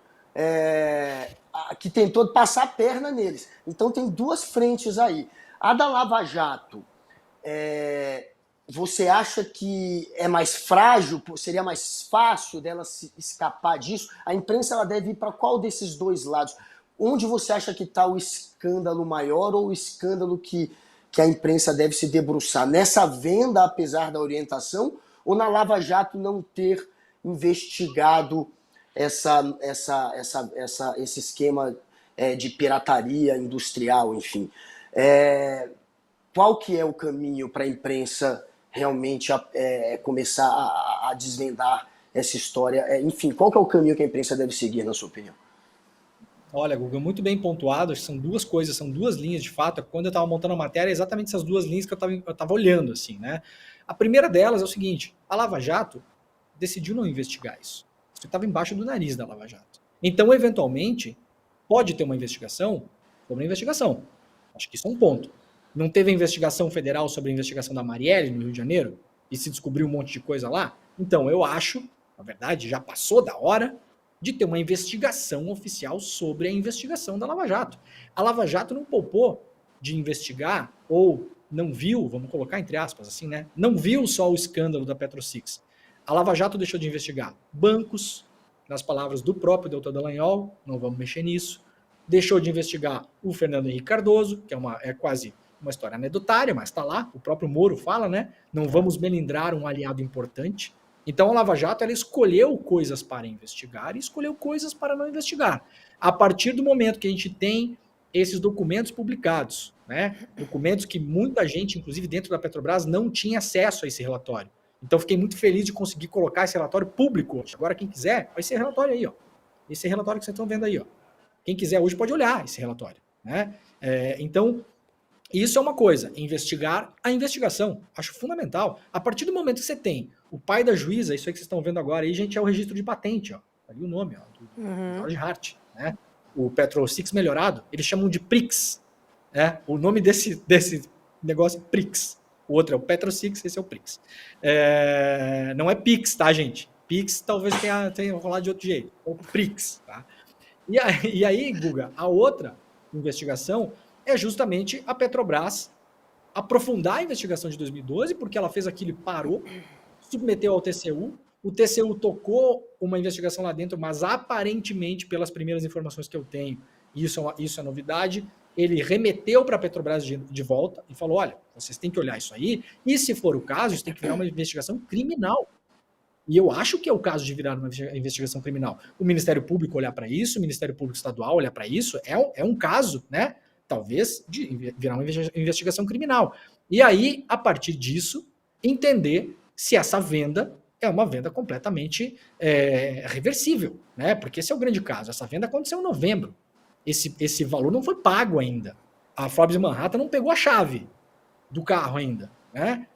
que tentou passar a perna neles. Então tem 2 frentes aí. A da Lava Jato, você acha que é mais frágil, seria mais fácil dela se escapar disso? A imprensa ela deve ir para qual desses 2 lados? Onde você acha que está o escândalo maior ou o escândalo que a imprensa deve se debruçar? Nessa venda, apesar da orientação, ou na Lava Jato não ter investigado esse esquema de pirataria industrial, enfim? Qual que é o caminho para a imprensa realmente começar a desvendar essa história? Enfim, qual que é o caminho que a imprensa deve seguir, na sua opinião? Olha, Guga, muito bem pontuado. São 2 coisas, são 2 linhas de fato. Quando eu estava montando a matéria, exatamente essas 2 linhas que eu estava olhando, assim, né? A primeira delas é o seguinte: a Lava Jato decidiu não investigar isso. Isso estava embaixo do nariz da Lava Jato. Então, eventualmente, pode ter uma investigação sobre a investigação. Acho que isso é um ponto. Não teve a investigação federal sobre a investigação da Marielle no Rio de Janeiro? E se descobriu um monte de coisa lá? Então, eu acho, na verdade, já passou da hora de ter uma investigação oficial sobre a investigação da Lava Jato. A Lava Jato não poupou de investigar, ou não viu, vamos colocar entre aspas assim, né? Não viu só o escândalo da PetroSix. A Lava Jato deixou de investigar bancos, nas palavras do próprio Deltan Dallagnol, não vamos mexer nisso. Deixou de investigar o Fernando Henrique Cardoso, que é quase uma história anedotária, mas está lá, o próprio Moro fala, né? Não vamos melindrar um aliado importante. Então a Lava Jato ela escolheu coisas para investigar e escolheu coisas para não investigar. A partir do momento que a gente tem esses documentos publicados, né? Documentos que muita gente, inclusive dentro da Petrobras, não tinha acesso a esse relatório. Então fiquei muito feliz de conseguir colocar esse relatório público hoje. Agora quem quiser, vai ser relatório aí, ó. Esse relatório que vocês estão vendo aí, ó. Quem quiser hoje pode olhar esse relatório, né? Então isso é uma coisa, investigar a investigação, acho fundamental. A partir do momento que você tem o pai da juíza, isso aí que vocês estão vendo agora, aí, gente, é o registro de patente, ó. Ali o nome, ó, do George Hart, né? O PetroSix melhorado, eles chamam de PRIX, né? O nome desse negócio é PRIX. O outro é o PetroSix, esse é o PRIX. Não é PIX, tá, gente? PIX talvez tenha rolado de outro jeito. É o PRIX, tá? E aí, Guga, a outra investigação é justamente a Petrobras aprofundar a investigação de 2012, porque ela fez aquilo e parou, submeteu ao TCU, o TCU tocou uma investigação lá dentro, mas aparentemente, pelas primeiras informações que eu tenho, isso é novidade, ele remeteu para a Petrobras de volta e falou, olha, vocês têm que olhar isso aí, e se for o caso, isso tem que virar uma investigação criminal. E eu acho que é o caso de virar uma investigação criminal. O Ministério Público olhar para isso, o Ministério Público Estadual olhar para isso, é um caso, né? Talvez de virar uma investigação criminal. E aí, a partir disso, entender se essa venda é uma venda completamente reversível, né? Porque esse é o grande caso. Essa venda aconteceu em novembro. Esse valor não foi pago ainda. A Forbes Manhattan não pegou a chave do carro ainda, né?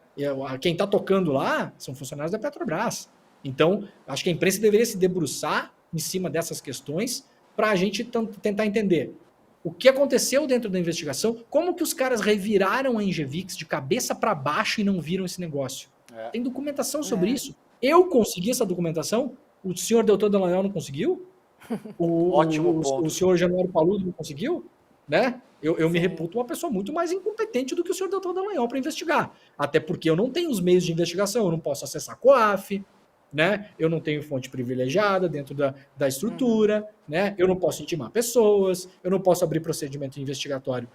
Quem está tocando lá são funcionários da Petrobras. Então, acho que a imprensa deveria se debruçar em cima dessas questões para a gente tentar entender o que aconteceu dentro da investigação, como que os caras reviraram a Engevix de cabeça para baixo e não viram esse negócio. Tem documentação sobre isso. Eu consegui essa documentação O senhor Deltan Dallagnol não conseguiu? Ótimo ponto. O senhor Januário Paludo não conseguiu? Né? Eu me reputo uma pessoa muito mais incompetente do que o senhor Deltan Dallagnol para investigar. Até porque eu não tenho os meios de investigação, eu não posso acessar a COAF, né? Eu não tenho fonte privilegiada dentro da estrutura, né? Eu não posso intimar pessoas, eu não posso abrir procedimento investigatório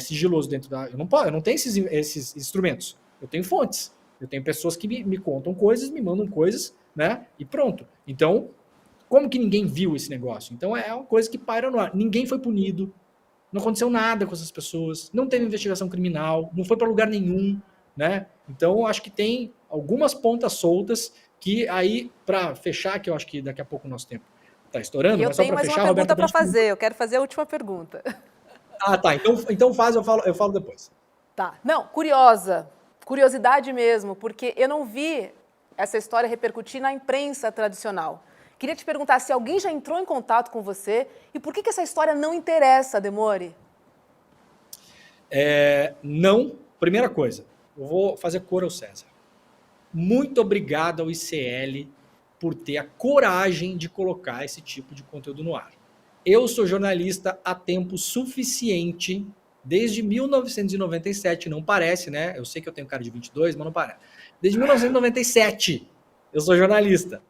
sigiloso dentro da... Eu não tenho esses instrumentos. Eu tenho fontes. Eu tenho pessoas que me contam coisas, me mandam coisas, né? E pronto. Então, como que ninguém viu esse negócio? Então é uma coisa que paira no ar. Ninguém foi punido, não aconteceu nada com essas pessoas, não teve investigação criminal, não foi para lugar nenhum, né? Então acho que tem algumas pontas soltas que aí, para fechar, que eu acho que daqui a pouco o nosso tempo está estourando, E eu mas só tenho para mais fechar, uma pergunta Roberto, para fazer, eu quero fazer a última pergunta. Ah, tá, então faz, eu falo depois. Tá, não, curiosidade mesmo, porque eu não vi essa história repercutir na imprensa tradicional. Queria te perguntar se alguém já entrou em contato com você e por que essa história não interessa, Demore? Não, primeira coisa, eu vou fazer cor ao César. Muito obrigado ao ICL por ter a coragem de colocar esse tipo de conteúdo no ar. Eu sou jornalista há tempo suficiente, desde 1997, não parece, né? Eu sei que eu tenho cara de 22, mas não parece. Desde 1997 eu sou jornalista.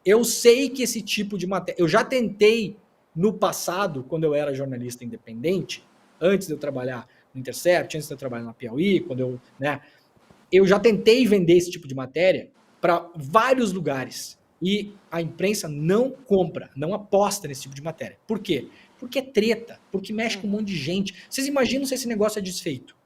Eu sei que esse tipo de matéria... Eu já tentei no passado, quando eu era jornalista independente, antes de eu trabalhar no Intercept, antes de eu trabalhar na Piauí, quando eu... né? Eu já tentei vender esse tipo de matéria para vários lugares e a imprensa não compra, não aposta nesse tipo de matéria. Por quê? Porque é treta, porque mexe com um monte de gente. Vocês imaginam se esse negócio é desfeito?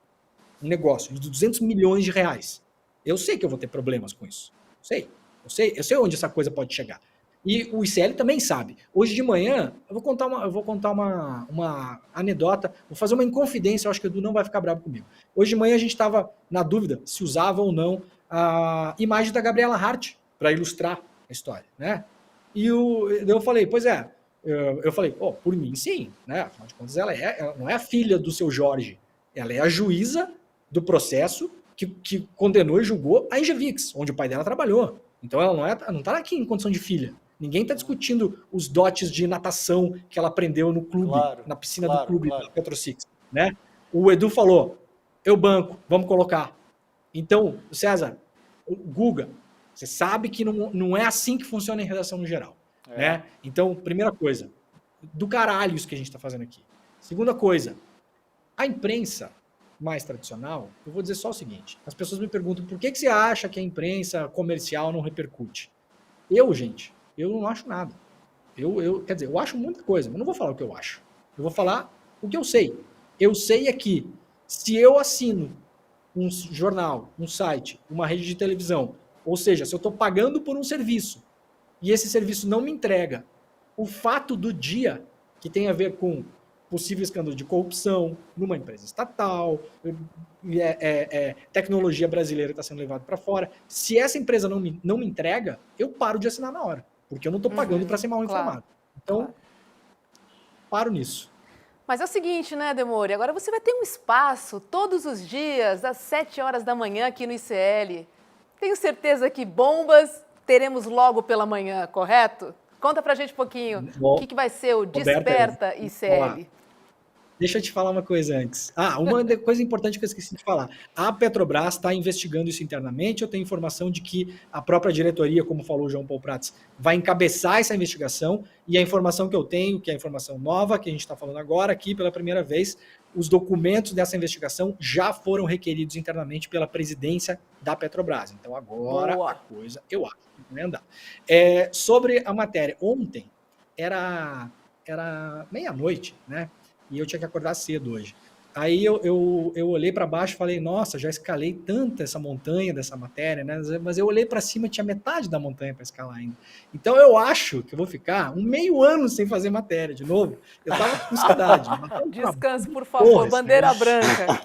Um negócio de 200 milhões de reais. Eu sei que eu vou ter problemas com isso. Eu sei onde essa coisa pode chegar. E o ICL também sabe. Hoje de manhã, eu vou contar uma anedota, vou fazer uma inconfidência, eu acho que o Edu não vai ficar bravo comigo. Hoje de manhã a gente estava na dúvida se usava ou não a imagem da Gabriela Hart para ilustrar a história, né? E eu falei, pois é, eu falei, por mim sim, né? Afinal de contas, ela não é a filha do seu Jorge, ela é a juíza do processo que condenou e julgou a Engevix, onde o pai dela trabalhou. Então ela não está aqui em condição de filha. Ninguém está discutindo os dotes de natação que ela aprendeu no clube, na piscina do clube da PetroSix, né? O Edu falou, eu banco, vamos colocar. Então, César, o Guga, você sabe que não é assim que funciona em redação no geral, né? Então, primeira coisa, do caralho isso que a gente está fazendo aqui. Segunda coisa, a imprensa mais tradicional, eu vou dizer só o seguinte, as pessoas me perguntam por que você acha que a imprensa comercial não repercute? Eu não acho nada. Quer dizer, eu acho muita coisa, mas não vou falar o que eu acho. Eu vou falar o que eu sei. Eu sei é que se eu assino um jornal, um site, uma rede de televisão, ou seja, se eu estou pagando por um serviço e esse serviço não me entrega o fato do dia que tem a ver com possível escândalo de corrupção numa empresa estatal, tecnologia brasileira está sendo levada para fora, se essa empresa não me entrega, eu paro de assinar na hora. Porque eu não estou pagando para ser mal informado. Então, paro nisso. Mas é o seguinte, né, Demore? Agora você vai ter um espaço todos os dias, às 7 horas da manhã, aqui no ICL. Tenho certeza que bombas teremos logo pela manhã, correto? Conta pra gente um pouquinho. O que vai ser o Desperta ICL? Deixa eu te falar uma coisa antes. Uma coisa importante que eu esqueci de falar. A Petrobras está investigando isso internamente. Eu tenho informação de que a própria diretoria, como falou o João Paulo Prats, vai encabeçar essa investigação. E a informação que eu tenho, que é a informação nova, que a gente está falando agora aqui pela primeira vez, os documentos dessa investigação já foram requeridos internamente pela presidência da Petrobras. Então agora a coisa, eu acho, que vai andar. Sobre a matéria, ontem era meia-noite, né? E eu tinha que acordar cedo hoje. Aí eu olhei para baixo e falei, nossa, já escalei tanto essa montanha dessa matéria, né? Mas eu olhei para cima e tinha metade da montanha para escalar ainda. Então eu acho que eu vou ficar um meio ano sem fazer matéria de novo. Eu tava com saudade. Descanse, por favor, bandeira branca.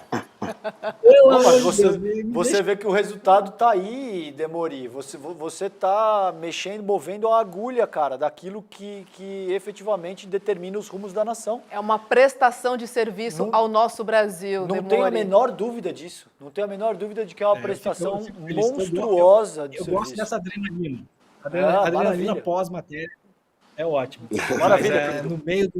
Você vê que o resultado tá aí, Demori. Você tá mexendo, movendo a agulha, cara, daquilo que efetivamente determina os rumos da nação. É uma prestação de serviço ao nosso Brasil, Não tenho a menor dúvida disso. Não tenho a menor dúvida de que é uma prestação monstruosa de serviço. Eu gosto dessa adrenalina. Adrenalina maravilha. pós-matéria é ótimo. Maravilha, Mas,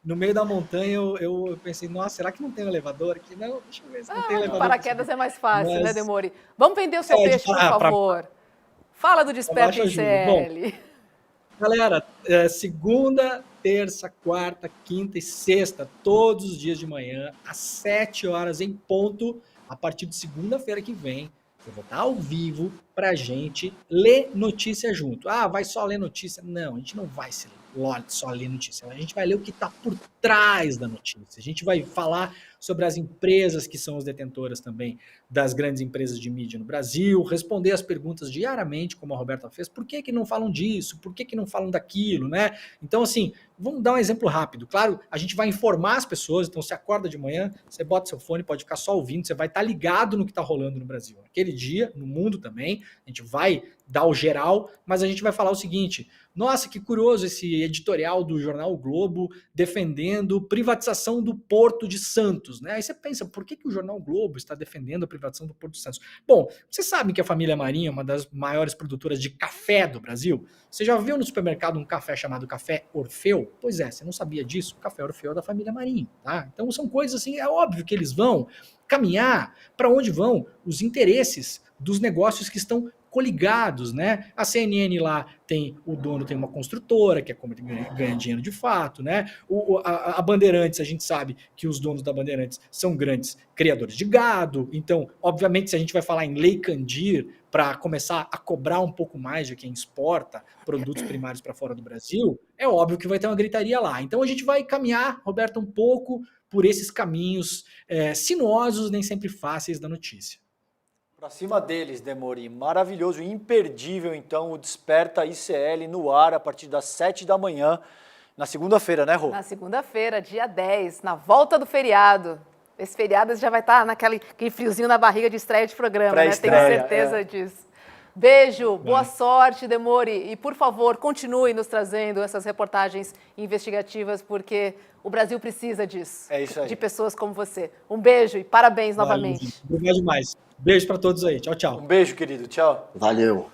no meio da montanha eu pensei, nossa, será que não tem um elevador aqui? Não, deixa eu ver se não tem elevador. Paraquedas é mais fácil, Mas- né, Demori? Vamos vender o seu peixe, por favor. Fala do Desperta baixo ajuda. ICL. Galera, segunda, terça, quarta, quinta e sexta, todos os dias de manhã, às 7 horas em ponto, a partir de segunda-feira que vem, eu vou estar ao vivo pra gente ler notícia junto. Ah, vai só ler notícia? Não, a gente não vai só ler notícia. A gente vai ler o que está por trás da notícia. A gente vai falar sobre as empresas que são as detentoras também das grandes empresas de mídia no Brasil, responder as perguntas diariamente, como a Roberta fez. Por que não falam disso? Por que não falam daquilo, né? Então, assim, vamos dar um exemplo rápido. Claro, a gente vai informar as pessoas, então você acorda de manhã, você bota seu fone, pode ficar só ouvindo, você vai estar ligado no que está rolando no Brasil. Aquele dia, no mundo também, a gente vai dar o geral, mas a gente vai falar o seguinte: nossa, que curioso esse editorial do jornal o Globo defendendo privatização do Porto de Santos, né? Aí você pensa, por que o jornal o Globo está defendendo a privatização do Porto de Santos? Bom, vocês sabem que a família Marinho é uma das maiores produtoras de café do Brasil? Você já viu no supermercado um café chamado Café Orfeu? Pois é, você não sabia disso? O Café Orfeu é da família Marinho, tá? Então são coisas assim, é óbvio que eles vão caminhar para onde vão os interesses dos negócios que estão coligados, né? A CNN lá o dono tem uma construtora, que é como ele ganha dinheiro de fato, né? A Bandeirantes, a gente sabe que os donos da Bandeirantes são grandes criadores de gado, então, obviamente, se a gente vai falar em Lei Candir para começar a cobrar um pouco mais de quem exporta produtos primários para fora do Brasil, é óbvio que vai ter uma gritaria lá. Então a gente vai caminhar, Roberta, um pouco por esses caminhos sinuosos, nem sempre fáceis da notícia. Pra cima deles, Demori. Maravilhoso, imperdível, então, o Desperta ICL no ar a partir das 7 da manhã, na segunda-feira, né, Rô? Na segunda-feira, dia 10, na volta do feriado. Esse feriado já vai estar naquele friozinho na barriga de estreia de programa, né? Tenho certeza disso. Beijo, boa sorte, Demori. E, por favor, continue nos trazendo essas reportagens investigativas, porque o Brasil precisa disso. É isso aí. De pessoas como você. Um beijo e parabéns novamente. Obrigado demais. Beijo para todos aí. Tchau, tchau. Um beijo, querido. Tchau. Valeu.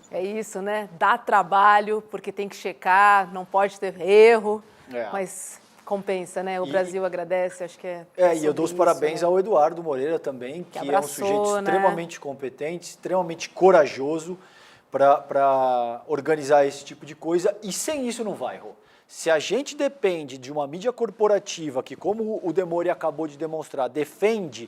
É isso, né? Dá trabalho, porque tem que checar, não pode ter erro, mas compensa, né? O Brasil agradece, acho que é. E eu dou os parabéns ao Eduardo Moreira também, que abraçou, é um sujeito extremamente competente, extremamente corajoso para organizar esse tipo de coisa. E sem isso não vai, Rô. Se a gente depende de uma mídia corporativa que, como o Demori acabou de demonstrar, defende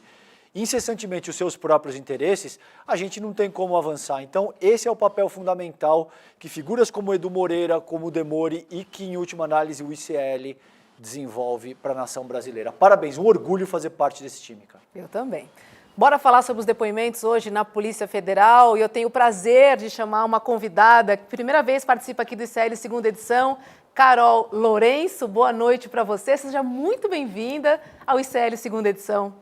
incessantemente os seus próprios interesses, a gente não tem como avançar. Então, esse é o papel fundamental que figuras como Edu Moreira, como o Demori e que, em última análise, o ICL desenvolve para a nação brasileira. Parabéns, um orgulho fazer parte desse time, cara. Eu também. Bora falar sobre os depoimentos hoje na Polícia Federal, e eu tenho o prazer de chamar uma convidada que primeira vez participa aqui do ICL segunda edição, Carol Lourenço. Boa noite para você, seja muito bem-vinda ao ICL segunda edição.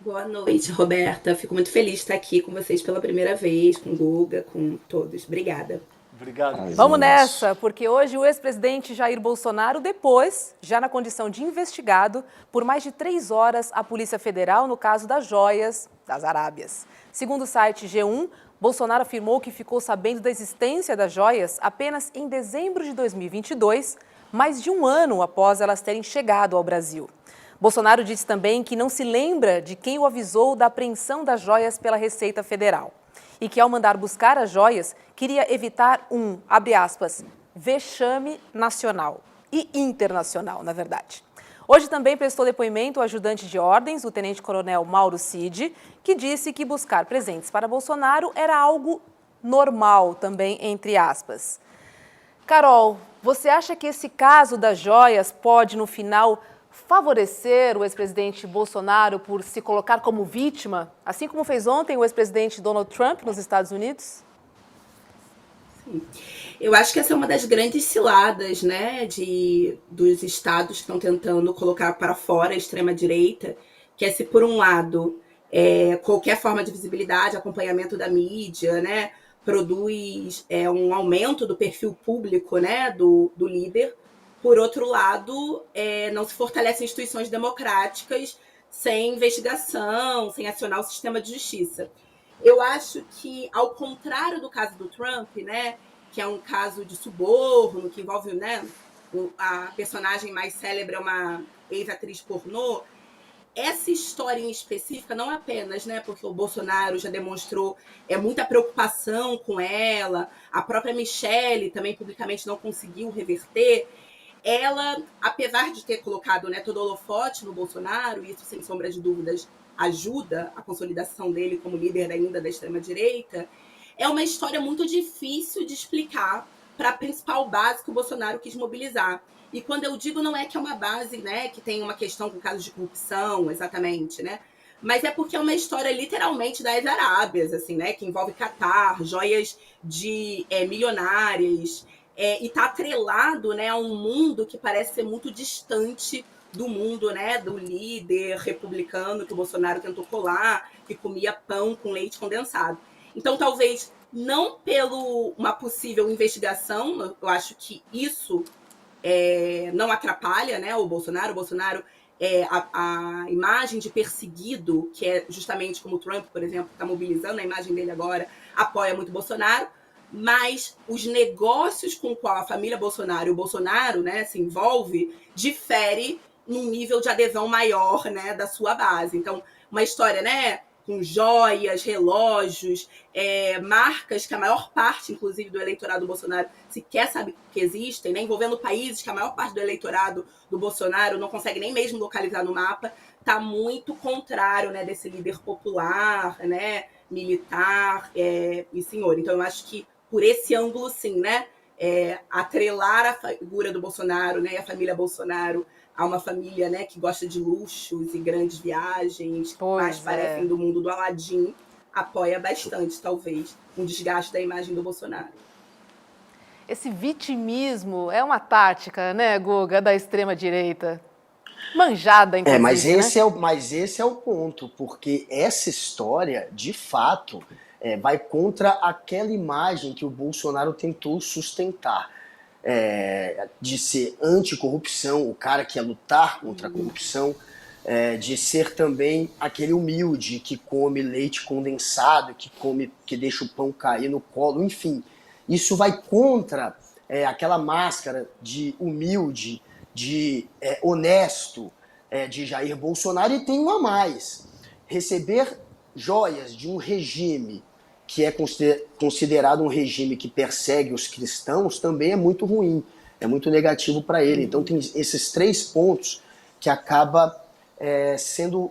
Boa noite, Roberta. Fico muito feliz de estar aqui com vocês pela primeira vez, com o Guga, com todos. Obrigada. Obrigado. Vamos nessa, porque hoje o ex-presidente Jair Bolsonaro depôs, já na condição de investigado, por mais de 3 horas a Polícia Federal no caso das joias das Arábias. Segundo o site G1, Bolsonaro afirmou que ficou sabendo da existência das joias apenas em dezembro de 2022, mais de um ano após elas terem chegado ao Brasil. Bolsonaro disse também que não se lembra de quem o avisou da apreensão das joias pela Receita Federal e que, ao mandar buscar as joias, queria evitar um, abre aspas, vexame nacional e internacional, na verdade. Hoje também prestou depoimento o ajudante de ordens, o tenente-coronel Mauro Cid, que disse que buscar presentes para Bolsonaro era algo normal também, entre aspas. Carol, você acha que esse caso das joias pode, no final, favorecer o ex-presidente Bolsonaro por se colocar como vítima, assim como fez ontem o ex-presidente Donald Trump nos Estados Unidos? Sim. Eu acho que essa é uma das grandes ciladas, né, dos estados que estão tentando colocar para fora a extrema-direita, que é se, por um lado, qualquer forma de visibilidade, acompanhamento da mídia, né, produz um aumento do perfil público, né, do líder. Por outro lado, não se fortalecem instituições democráticas sem investigação, sem acionar o sistema de justiça. Eu acho que, ao contrário do caso do Trump, né, que é um caso de suborno, que envolve, né, a personagem mais célebre é uma ex-atriz pornô, essa história em específica, não apenas, né, porque o Bolsonaro já demonstrou muita preocupação com ela, a própria Michelle também publicamente não conseguiu reverter, ela, apesar de ter colocado, né, todo o holofote no Bolsonaro, e isso, sem sombra de dúvidas, ajuda a consolidação dele como líder ainda da extrema-direita, é uma história muito difícil de explicar para a principal base que o Bolsonaro quis mobilizar. E quando eu digo, não é que é uma base, né, que tem uma questão com casos de corrupção, exatamente, né? Mas é porque é uma história literalmente das Arábias, assim, né? Que envolve Catar, joias de milionárias, e está atrelado, né, a um mundo que parece ser muito distante do mundo, né, do líder republicano que o Bolsonaro tentou colar, que comia pão com leite condensado. Então, talvez, não pelo uma possível investigação, eu acho que isso não atrapalha, né, o Bolsonaro. O Bolsonaro, a imagem de perseguido, que é justamente como o Trump, por exemplo, está mobilizando a imagem dele agora, apoia muito o Bolsonaro, mas os negócios com qual a família Bolsonaro e o Bolsonaro, né, se envolve, difere num nível de adesão maior, né, da sua base. Então, uma história, né, com joias, relógios, marcas que a maior parte, inclusive, do eleitorado do Bolsonaro sequer sabe que existem, né, envolvendo países que a maior parte do eleitorado do Bolsonaro não consegue nem mesmo localizar no mapa, está muito contrário, né, desse líder popular, né, militar e senhor. Então, eu acho que, por esse ângulo, sim, né, atrelar a figura do Bolsonaro, né, e a família Bolsonaro a uma família, né, que gosta de luxos e grandes viagens, mais parecem do mundo do Aladim, apoia bastante, talvez, um desgaste da imagem do Bolsonaro. Esse vitimismo é uma tática, né, Guga, da extrema-direita? Manjada, inclusive, mas esse é o ponto, porque essa história, de fato, vai contra aquela imagem que o Bolsonaro tentou sustentar. De ser anticorrupção, o cara que ia lutar contra a corrupção, de ser também aquele humilde que come leite condensado, que deixa o pão cair no colo, enfim. Isso vai contra aquela máscara de humilde, de honesto, de Jair Bolsonaro. E tem um a mais: receber joias de um regime que é considerado um regime que persegue os cristãos, também é muito ruim, é muito negativo para ele. Então tem esses 3 pontos que acaba sendo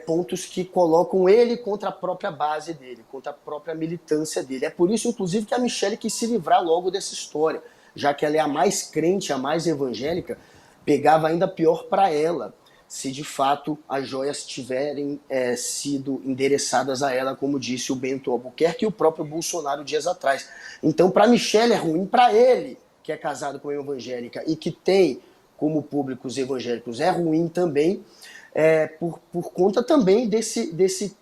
pontos que colocam ele contra a própria base dele, contra a própria militância dele. É por isso, inclusive, que a Michelle quis se livrar logo dessa história, já que ela é a mais crente, a mais evangélica, pegava ainda pior para ela, se de fato as joias tiverem sido endereçadas a ela, como disse o Bento Albuquerque e o próprio Bolsonaro dias atrás. Então, para Michelle é ruim, para ele, que é casado com uma evangélica e que tem como público os evangélicos, é ruim também, por conta também desse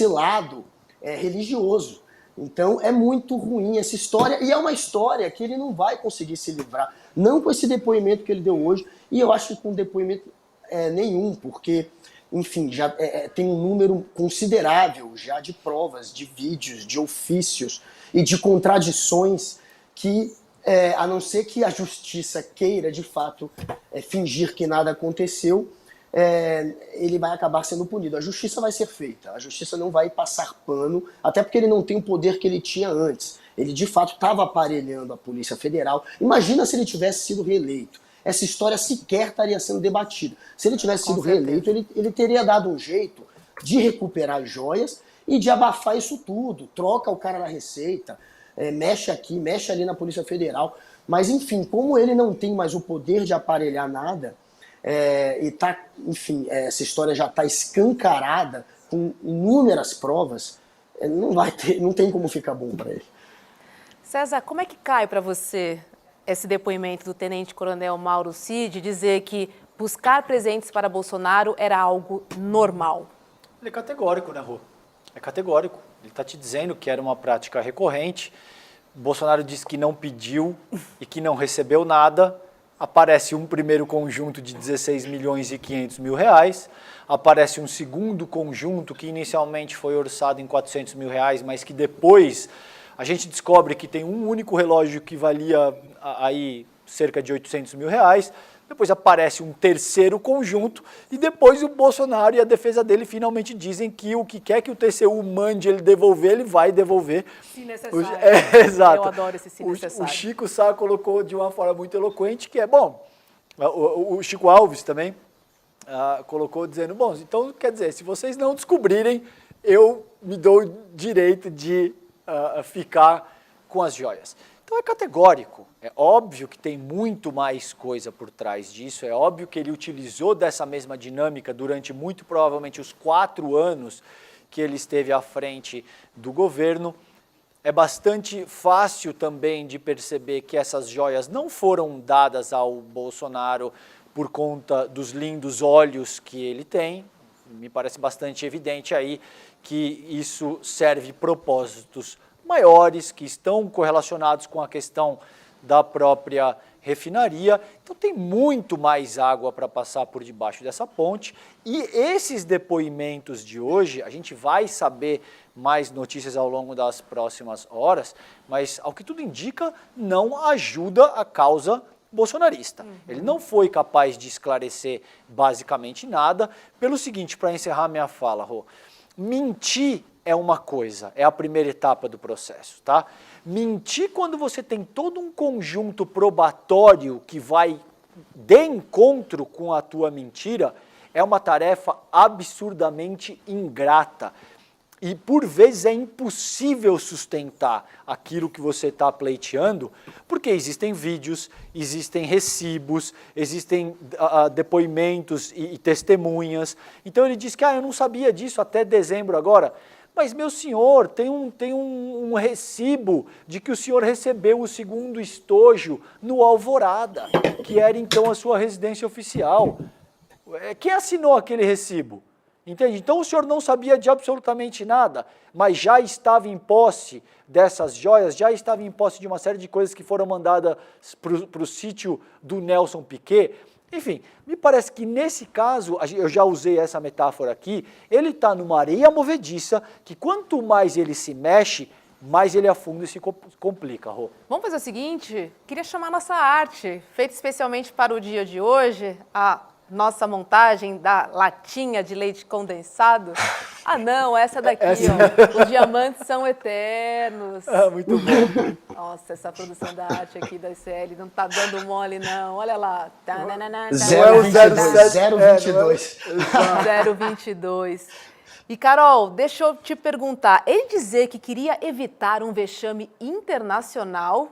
lado religioso. Então, é muito ruim essa história, e é uma história que ele não vai conseguir se livrar, não com esse depoimento que ele deu hoje, e eu acho que com depoimento nenhum, porque, enfim, já tem um número considerável já de provas, de vídeos, de ofícios e de contradições que, a não ser que a justiça queira, de fato, fingir que nada aconteceu, ele vai acabar sendo punido. A justiça vai ser feita, a justiça não vai passar pano, até porque ele não tem o poder que ele tinha antes. Ele, de fato, estava aparelhando a Polícia Federal. Imagina se ele tivesse sido reeleito. Essa história sequer estaria sendo debatida. Se ele tivesse sido reeleito, ele teria dado um jeito de recuperar as joias e de abafar isso tudo. Troca o cara na Receita, mexe aqui, mexe ali na Polícia Federal. Mas, enfim, como ele não tem mais o poder de aparelhar nada, e tá, enfim, essa história já está escancarada, com inúmeras provas, não tem como ficar bom para ele. César, como é que cai para você esse depoimento do tenente-coronel Mauro Cid, dizer que buscar presentes para Bolsonaro era algo normal? Ele é categórico, né, Rô? É categórico. Ele está te dizendo que era uma prática recorrente. Bolsonaro disse que não pediu e que não recebeu nada. aparece um primeiro conjunto de 16 milhões e 500 mil reais, aparece um segundo conjunto que inicialmente foi orçado em 400 mil reais, mas que depois a gente descobre que tem um único relógio que valia aí cerca de 800 mil reais, depois aparece um terceiro conjunto e depois o Bolsonaro e a defesa dele finalmente dizem que o que quer que o TCU mande ele devolver, ele vai devolver. Se necessário. Exato. Eu adoro esse se necessário. O Chico Sá colocou de uma forma muito eloquente que é, bom, o Chico Alves também colocou dizendo, bom, então quer dizer, se vocês não descobrirem, eu me dou o direito de ficar com as joias. Então é categórico, é óbvio que tem muito mais coisa por trás disso, é óbvio que ele utilizou dessa mesma dinâmica durante muito provavelmente os 4 anos que ele esteve à frente do governo. É bastante fácil também de perceber que essas joias não foram dadas ao Bolsonaro por conta dos lindos olhos que ele tem. Me parece bastante evidente aí que isso serve propósitos maiores, que estão correlacionados com a questão da própria refinaria. Então tem muito mais água para passar por debaixo dessa ponte. E esses depoimentos de hoje, a gente vai saber mais notícias ao longo das próximas horas, mas ao que tudo indica, não ajuda a causa bolsonarista. Ele não foi capaz de esclarecer basicamente nada. Pelo seguinte, para encerrar minha fala, Rô, mentir é uma coisa, é a primeira etapa do processo, tá? Mentir quando você tem todo um conjunto probatório que vai de encontro com a tua mentira é uma tarefa absurdamente ingrata. E por vezes é impossível sustentar aquilo que você está pleiteando, porque existem vídeos, existem recibos, existem depoimentos e testemunhas. Então ele diz que eu não sabia disso até dezembro agora. Mas, meu senhor, tem um recibo de que o senhor recebeu o segundo estojo no Alvorada, que era então a sua residência oficial. Quem assinou aquele recibo? Entende? Então o senhor não sabia de absolutamente nada, mas já estava em posse dessas joias, já estava em posse de uma série de coisas que foram mandadas para o sítio do Nelson Piquet. Enfim, me parece que nesse caso, eu já usei essa metáfora aqui, ele está numa areia movediça, que quanto mais ele se mexe, mais ele afunda e se complica, Rô. Vamos fazer o seguinte, queria chamar nossa arte, feita especialmente para o dia de hoje, a nossa montagem da latinha de leite condensado. Ah, não, essa daqui, ó. Os diamantes são eternos. Muito bom. Nossa, essa produção da arte aqui da ICL não tá dando mole, não. Olha lá. 022. 022. E, Carol, deixa eu te perguntar. Ele dizer que queria evitar um vexame internacional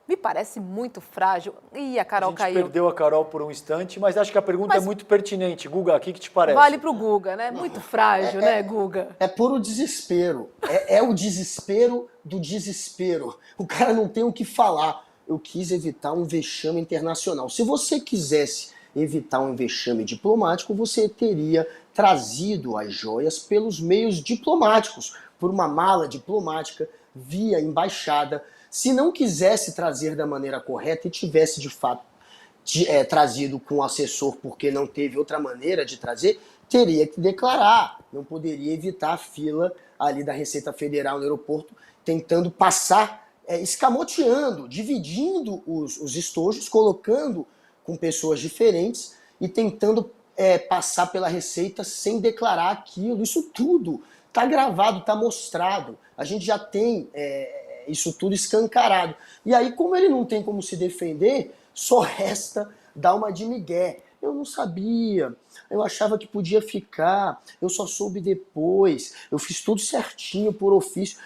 me parece muito frágil. Ih, a Carol caiu. A gente perdeu a Carol por um instante, mas acho que a pergunta é muito pertinente. Guga, o que te parece? Vale pro Guga, né? Muito frágil, né, Guga? É puro desespero. É o desespero do desespero. O cara não tem o que falar. Eu quis evitar um vexame internacional. Se você quisesse evitar um vexame diplomático, você teria trazido as joias pelos meios diplomáticos, por uma mala diplomática, via embaixada. Se não quisesse trazer da maneira correta e tivesse de fato trazido com o assessor porque não teve outra maneira de trazer, teria que declarar. Não poderia evitar a fila ali da Receita Federal no aeroporto, tentando passar, escamoteando, dividindo os estojos, colocando com pessoas diferentes e tentando passar pela Receita sem declarar aquilo. Isso tudo está gravado, está mostrado. A gente já tem isso tudo escancarado. E aí, como ele não tem como se defender, só resta dar uma de migué. Eu não sabia, eu achava que podia ficar, eu só soube depois, eu fiz tudo certinho por ofício.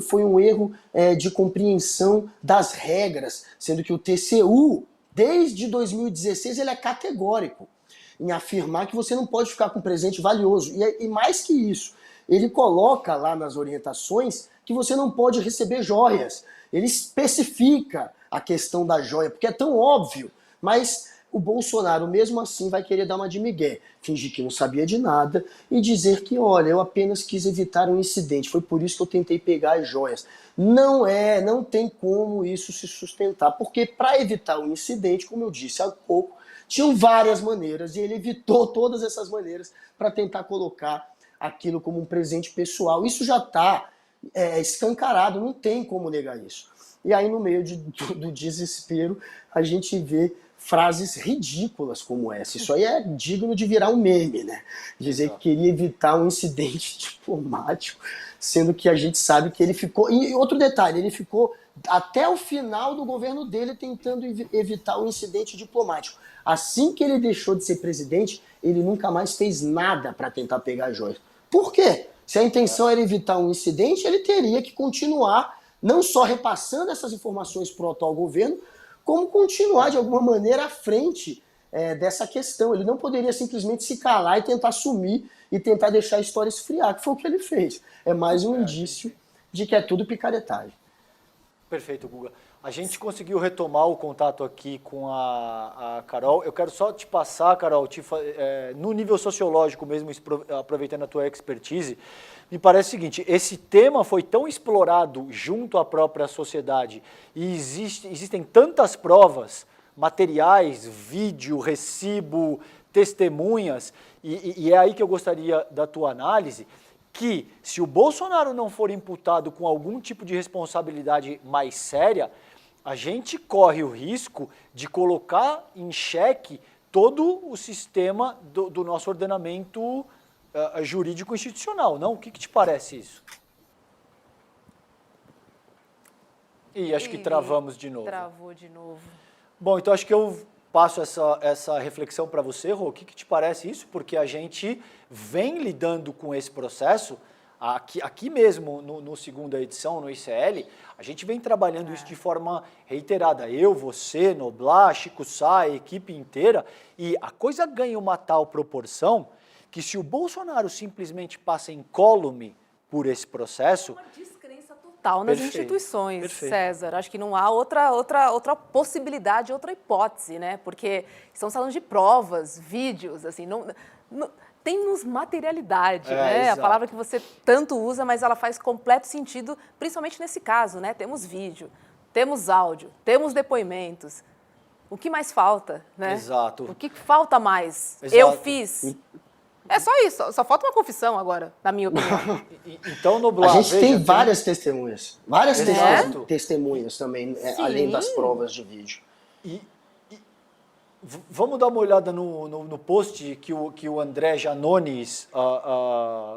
Foi um erro de compreensão das regras, sendo que o TCU, desde 2016, ele é categórico em afirmar que você não pode ficar com presente valioso. E mais que isso, ele coloca lá nas orientações que você não pode receber joias. Ele especifica a questão da joia, porque é tão óbvio, mas o Bolsonaro mesmo assim vai querer dar uma de migué, fingir que não sabia de nada e dizer que, olha, eu apenas quis evitar um incidente, foi por isso que eu tentei pegar as joias. Não tem como isso se sustentar, porque para evitar um incidente, como eu disse há pouco, tinham várias maneiras e ele evitou todas essas maneiras para tentar colocar aquilo como um presente pessoal. Isso já está escancarado, não tem como negar isso. E aí, no meio do desespero, a gente vê frases ridículas como essa. Isso aí é digno de virar um meme, né? Dizer que queria evitar um incidente diplomático, sendo que a gente sabe que ele ficou... E outro detalhe, ele ficou até o final do governo dele tentando evitar um incidente diplomático. Assim que ele deixou de ser presidente, ele nunca mais fez nada para tentar pegar joias. Por quê? Se a intenção era evitar um incidente, ele teria que continuar não só repassando essas informações para o atual governo, como continuar de alguma maneira à frente dessa questão. Ele não poderia simplesmente se calar e tentar sumir e tentar deixar a história esfriar, que foi o que ele fez. É mais um indício de que é tudo picaretagem. Perfeito, Guga. A gente conseguiu retomar o contato aqui com a Carol. Eu quero só te passar, Carol, no nível sociológico mesmo, aproveitando a tua expertise, me parece o seguinte, esse tema foi tão explorado junto à própria sociedade e existem tantas provas, materiais, vídeo, recibo, testemunhas, e é aí que eu gostaria da tua análise, que se o Bolsonaro não for imputado com algum tipo de responsabilidade mais séria, a gente corre o risco de colocar em xeque todo o sistema do nosso ordenamento jurídico institucional, não? O que te parece isso? E acho que travamos de novo. Travou de novo. Bom, então acho que eu passo essa reflexão para você, Rô. O que te parece isso? Porque a gente vem lidando com esse processo, aqui mesmo no segunda edição, no ICL, a gente vem trabalhando isso de forma reiterada. Eu, você, Noblar, Chico Sá, a equipe inteira, e a coisa ganha uma tal proporção que se o Bolsonaro simplesmente passa incólume por esse processo... Uma descrença total nas instituições, perfeito. César. Acho que não há outra possibilidade, outra hipótese, né? Porque estamos falando de provas, vídeos, assim, temos materialidade, né? Exato. A palavra que você tanto usa, mas ela faz completo sentido, principalmente nesse caso, né? Temos vídeo, temos áudio, temos depoimentos. O que mais falta, né? Exato. O que falta mais? Exato. Eu fiz. É só isso, só falta uma confissão agora, na minha opinião. Então, Noblar, a gente tem várias testemunhas. Várias Exato. testemunhas também, além das provas de vídeo. Vamos dar uma olhada no post que o André Janones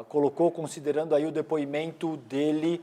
colocou, considerando aí o depoimento dele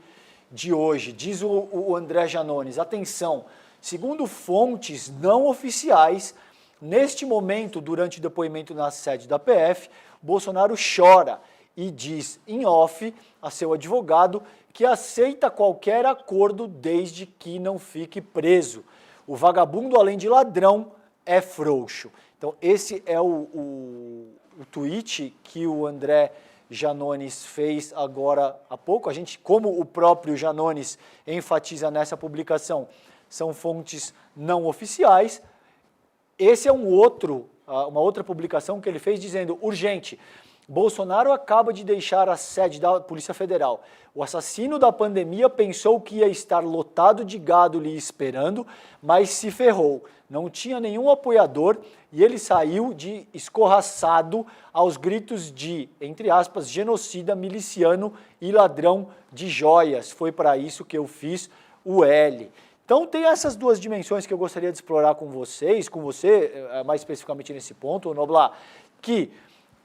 de hoje. Diz o André Janones, atenção, segundo fontes não oficiais, neste momento, durante o depoimento na sede da PF, Bolsonaro chora e diz em off a seu advogado que aceita qualquer acordo desde que não fique preso. O vagabundo, além de ladrão, é frouxo. Então, esse é o tweet que o André Janones fez agora há pouco. A gente, como o próprio Janones enfatiza nessa publicação, são fontes não oficiais. Esse é uma outra publicação que ele fez dizendo, urgente, Bolsonaro acaba de deixar a sede da Polícia Federal. O assassino da pandemia pensou que ia estar lotado de gado lhe esperando, mas se ferrou. Não tinha nenhum apoiador e ele saiu de escorraçado aos gritos de, entre aspas, genocida, miliciano e ladrão de joias. Foi para isso que eu fiz o L. Então tem essas duas dimensões que eu gostaria de explorar com você, mais especificamente nesse ponto, Noblar, que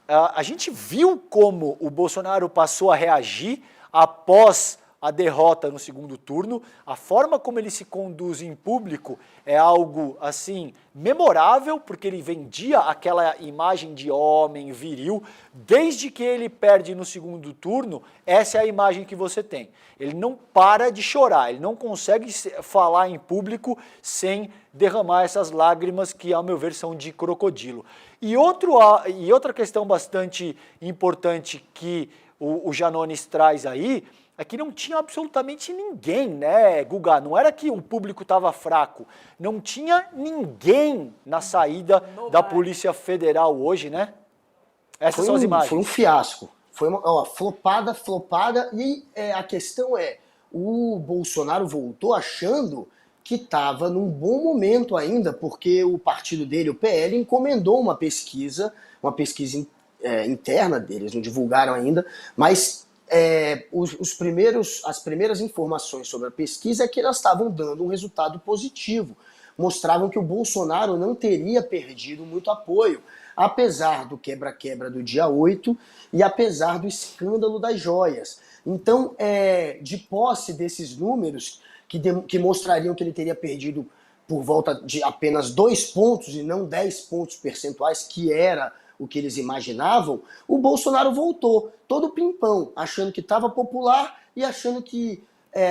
a gente viu como o Bolsonaro passou a reagir após a derrota no segundo turno, a forma como ele se conduz em público é algo, assim, memorável, porque ele vendia aquela imagem de homem viril, desde que ele perde no segundo turno, essa é a imagem que você tem. Ele não para de chorar, ele não consegue falar em público sem derramar essas lágrimas que, ao meu ver, são de crocodilo. E outra questão bastante importante que o Janones traz aí é que não tinha absolutamente ninguém, né, Guga? Não era que o público estava fraco. Não tinha ninguém na saída da Polícia Federal hoje, né? Essas são as imagens. Foi um fiasco. Foi uma flopada. E a questão é, o Bolsonaro voltou achando que estava num bom momento ainda, porque o partido dele, o PL, encomendou uma pesquisa interna deles, não divulgaram ainda, mas as primeiras informações sobre a pesquisa é que elas estavam dando um resultado positivo. Mostravam que o Bolsonaro não teria perdido muito apoio, apesar do quebra-quebra do dia 8 e apesar do escândalo das joias. Então, de posse desses números, que mostrariam que ele teria perdido por volta de apenas 2 pontos e não 10 pontos percentuais, que era o que eles imaginavam, o Bolsonaro voltou, todo pimpão, achando que estava popular e achando que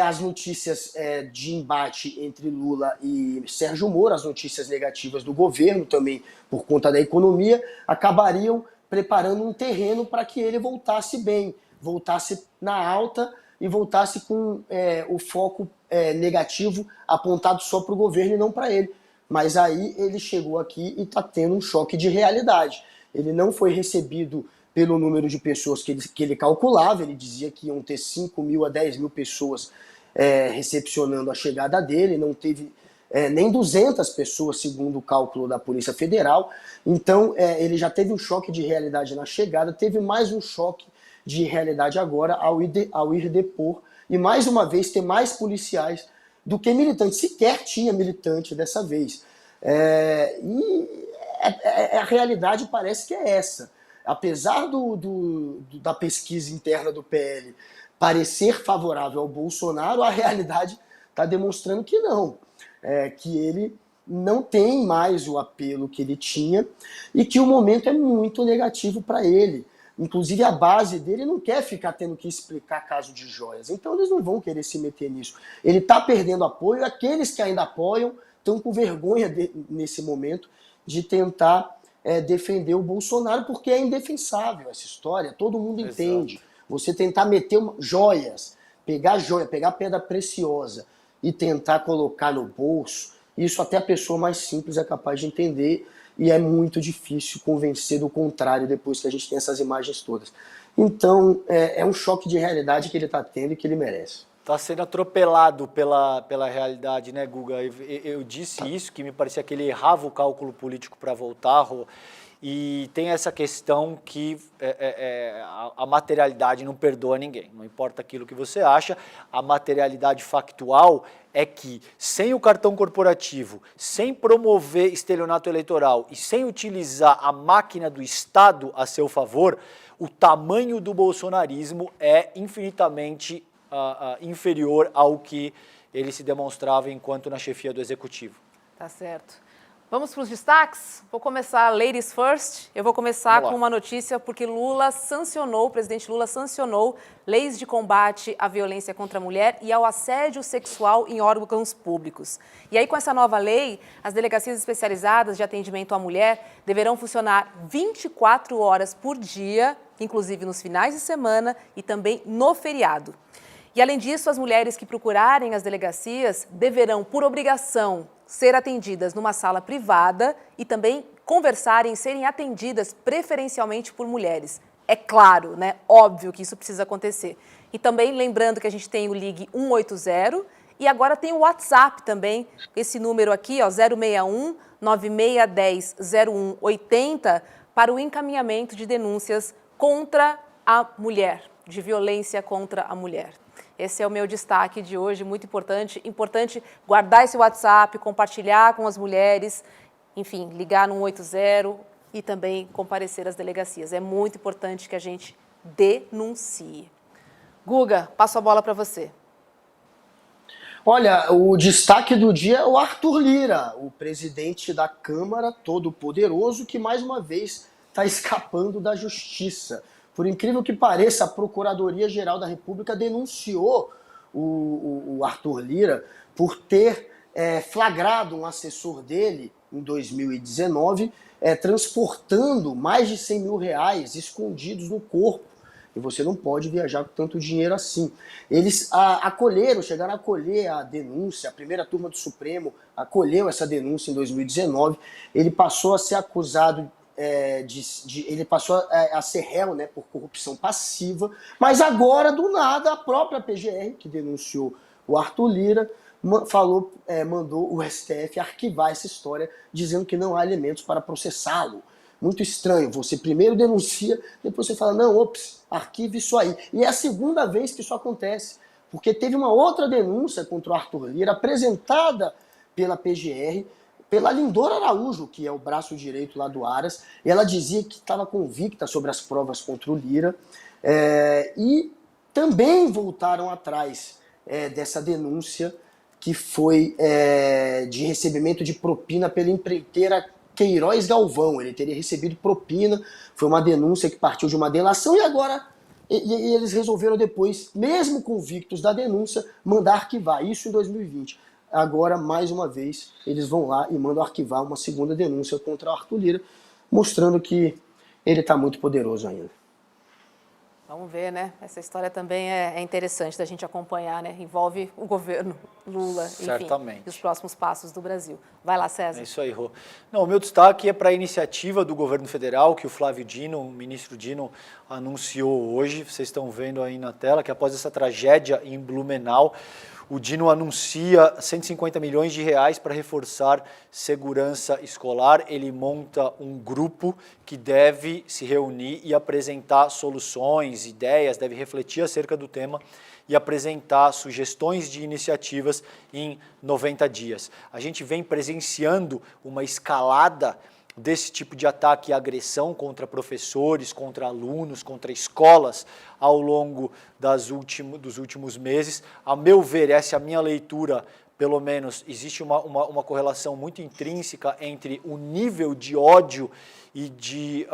as notícias de embate entre Lula e Sérgio Moro, as notícias negativas do governo também por conta da economia, acabariam preparando um terreno para que ele voltasse bem, voltasse na alta e voltasse com o foco negativo apontado só para o governo e não para ele. Mas aí ele chegou aqui e está tendo um choque de realidade. Ele não foi recebido pelo número de pessoas que ele calculava, ele dizia que iam ter 5 mil a 10 mil pessoas recepcionando a chegada dele, não teve nem 200 pessoas, segundo o cálculo da Polícia Federal. Então, ele já teve um choque de realidade na chegada, teve mais um choque de realidade agora ao ir depor, e mais uma vez ter mais policiais do que militantes, sequer tinha militante dessa vez. A realidade parece que é essa. Apesar da pesquisa interna do PL parecer favorável ao Bolsonaro, a realidade está demonstrando que não. Que ele não tem mais o apelo que ele tinha e que o momento é muito negativo para ele. Inclusive a base dele não quer ficar tendo que explicar caso de joias. Então eles não vão querer se meter nisso. Ele está perdendo apoio, aqueles que ainda apoiam estão com vergonha nesse momento de tentar defender o Bolsonaro, porque é indefensável essa história, todo mundo entende. Exato. Você tentar meter joias, pegar joia, pegar pedra preciosa e tentar colocar no bolso, isso até a pessoa mais simples é capaz de entender, e é muito difícil convencer do contrário depois que a gente tem essas imagens todas. Então, é um choque de realidade que ele está tendo e que ele merece. Está sendo atropelado pela realidade, né, Guga? Eu disse isso, que me parecia que ele errava o cálculo político para voltar, e tem essa questão que a materialidade não perdoa ninguém. Não importa aquilo que você acha, a materialidade factual é que, sem o cartão corporativo, sem promover estelionato eleitoral e sem utilizar a máquina do Estado a seu favor, o tamanho do bolsonarismo é infinitamente inferior ao que ele se demonstrava enquanto na chefia do Executivo. Tá certo. Vamos para os destaques? Vou começar ladies first. Eu vou começar com uma notícia porque o presidente Lula sancionou leis de combate à violência contra a mulher e ao assédio sexual em órgãos públicos. E aí, com essa nova lei, as delegacias especializadas de atendimento à mulher deverão funcionar 24 horas por dia, inclusive nos finais de semana e também no feriado. E, além disso, as mulheres que procurarem as delegacias deverão, por obrigação, ser atendidas numa sala privada e também conversarem e serem atendidas preferencialmente por mulheres. É claro, né? Óbvio que isso precisa acontecer. E também lembrando que a gente tem o Ligue 180 e agora tem o WhatsApp também, esse número aqui, ó, 061 9610 0180, para o encaminhamento de denúncias contra a mulher, de violência contra a mulher. Esse é o meu destaque de hoje, muito importante. Importante guardar esse WhatsApp, compartilhar com as mulheres, enfim, ligar no 180 e também comparecer às delegacias. É muito importante que a gente denuncie. Guga, passo a bola para você. Olha, o destaque do dia é o Arthur Lira, o presidente da Câmara, todo poderoso, que mais uma vez está escapando da justiça. Por incrível que pareça, a Procuradoria-Geral da República denunciou o Arthur Lira por ter flagrado um assessor dele, em 2019, transportando mais de 100 mil reais escondidos no corpo e você não pode viajar com tanto dinheiro assim. Eles chegaram a acolher a denúncia, a primeira turma do Supremo acolheu essa denúncia em 2019, ele passou a ser acusado, ele passou a ser réu, né, por corrupção passiva, mas agora, do nada, a própria PGR, que denunciou o Arthur Lira, mandou o STF arquivar essa história, dizendo que não há elementos para processá-lo. Muito estranho, você primeiro denuncia, depois você fala, não, arquive isso aí. E é a segunda vez que isso acontece, porque teve uma outra denúncia contra o Arthur Lira, apresentada pela PGR, pela Lindora Araújo, que é o braço direito lá do Aras, e ela dizia que estava convicta sobre as provas contra o Lira, e também voltaram atrás dessa denúncia, que foi de recebimento de propina pela empreiteira Queiroz Galvão. Ele teria recebido propina, foi uma denúncia que partiu de uma delação, e agora eles resolveram depois, mesmo convictos da denúncia, mandar arquivar, isso em 2020. Agora, mais uma vez, eles vão lá e mandam arquivar uma segunda denúncia contra o Arthur Lira, mostrando que ele está muito poderoso ainda. Vamos ver, né? Essa história também é interessante da gente acompanhar, né? Envolve o governo Lula, Certamente. Enfim, e os próximos passos do Brasil. Vai lá, César. É isso aí, Rô. Não, o meu destaque é para a iniciativa do governo federal, que o Flávio Dino, o ministro Dino, anunciou hoje. Vocês estão vendo aí na tela que após essa tragédia em Blumenau, o Dino anuncia 150 milhões de reais para reforçar segurança escolar. Ele monta um grupo que deve se reunir e apresentar soluções, ideias, deve refletir acerca do tema e apresentar sugestões de iniciativas em 90 dias. A gente vem presenciando uma escalada desse tipo de ataque e agressão contra professores, contra alunos, contra escolas ao longo dos últimos meses. A meu ver, essa é a minha leitura, pelo menos, existe uma correlação muito intrínseca entre o nível de ódio e de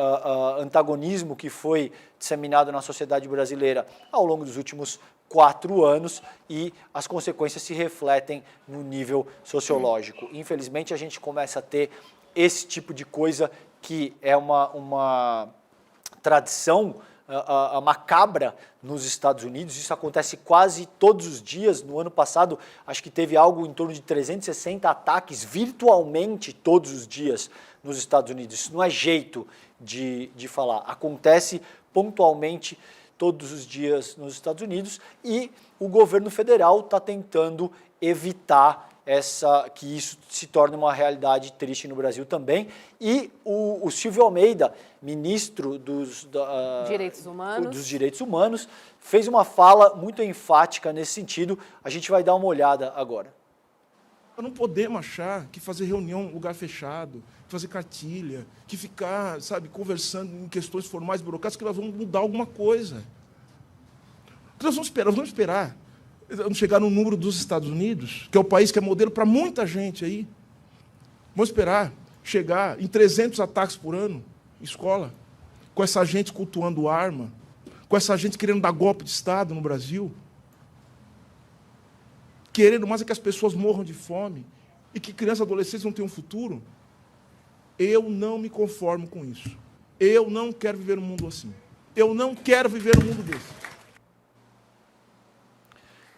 antagonismo que foi disseminado na sociedade brasileira ao longo dos últimos 4 anos e as consequências se refletem no nível sociológico. Infelizmente, a gente começa a ter esse tipo de coisa que é uma tradição macabra nos Estados Unidos. Isso acontece quase todos os dias. No ano passado, acho que teve algo em torno de 360 ataques virtualmente todos os dias nos Estados Unidos. Isso não é jeito de falar. Acontece pontualmente todos os dias nos Estados Unidos e o governo federal está tentando evitar que isso se torne uma realidade triste no Brasil também. E o Silvio Almeida, ministro dos Direitos Humanos, fez uma fala muito enfática nesse sentido. A gente vai dar uma olhada agora. Não podemos achar que fazer reunião em lugar fechado, fazer cartilha, que ficar, conversando em questões formais, burocráticas, que nós vamos mudar alguma coisa. Nós vamos esperar. Vamos chegar no número dos Estados Unidos, que é o país que é modelo para muita gente aí. Vamos esperar chegar em 300 ataques por ano em escola, com essa gente cultuando arma, com essa gente querendo dar golpe de Estado no Brasil, querendo mais é que as pessoas morram de fome e que crianças e adolescentes não tenham um futuro. Eu não me conformo com isso. Eu não quero viver num mundo assim. Eu não quero viver num mundo desse.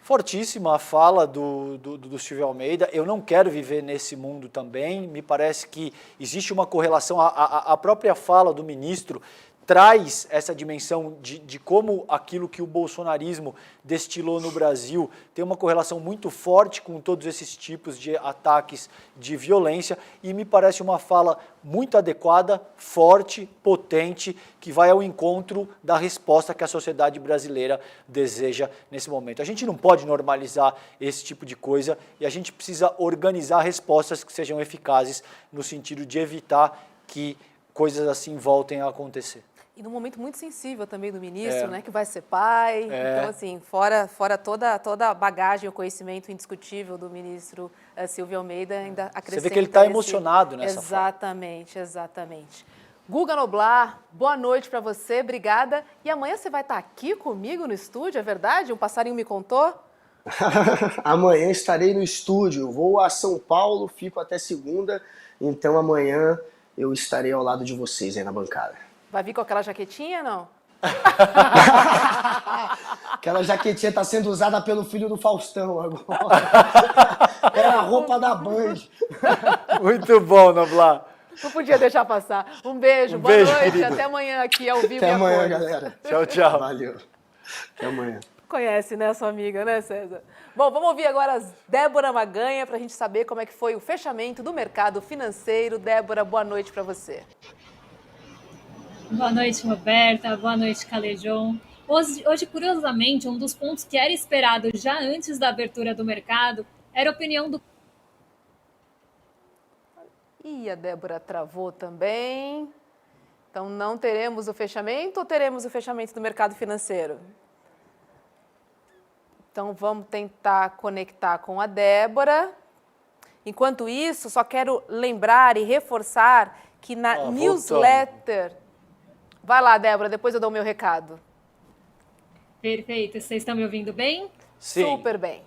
Fortíssima a fala do Silvio Almeida. Eu não quero viver nesse mundo também. Me parece que existe uma correlação. A própria fala do ministro traz essa dimensão de como aquilo que o bolsonarismo destilou no Brasil tem uma correlação muito forte com todos esses tipos de ataques de violência, e me parece uma fala muito adequada, forte, potente, que vai ao encontro da resposta que a sociedade brasileira deseja nesse momento. A gente não pode normalizar esse tipo de coisa e a gente precisa organizar respostas que sejam eficazes no sentido de evitar que coisas assim voltem a acontecer. E num momento muito sensível também do ministro, né, que vai ser pai. Então, assim, fora toda a bagagem, o conhecimento indiscutível do ministro Silvio Almeida, ainda acrescenta... Você vê que ele está emocionado nessa fala. Exatamente. Guga Noblar, boa noite para você, obrigada. E amanhã você vai estar aqui comigo no estúdio, é verdade? Um passarinho me contou? Amanhã estarei no estúdio, vou a São Paulo, fico até segunda, então amanhã eu estarei ao lado de vocês aí na bancada. Vai vir com aquela jaquetinha, não? Aquela jaquetinha está sendo usada pelo filho do Faustão agora. Era a roupa da Band. Muito bom, Noblar. Não podia deixar passar. Um beijo, boa beijo, noite, querido. até amanhã aqui ao vivo. Até e a amanhã, cores. galera. Tchau, tchau. Valeu. Até amanhã. Conhece, né, sua amiga, né, César? Bom, vamos ouvir agora a Débora Maganha para a gente saber como é que foi o fechamento do mercado financeiro. Débora, boa noite para você. Boa noite, Roberta. Boa noite, Calejon. Hoje, curiosamente, um dos pontos que era esperado já antes da abertura do mercado era a opinião do... E a Débora travou também. Então, não teremos o fechamento ou teremos o fechamento do mercado financeiro? Então, vamos tentar conectar com a Débora. Enquanto isso, só quero lembrar e reforçar que na newsletter... Vai lá, Débora, depois eu dou o meu recado. Perfeito. Vocês estão me ouvindo bem? Sim. Super bem.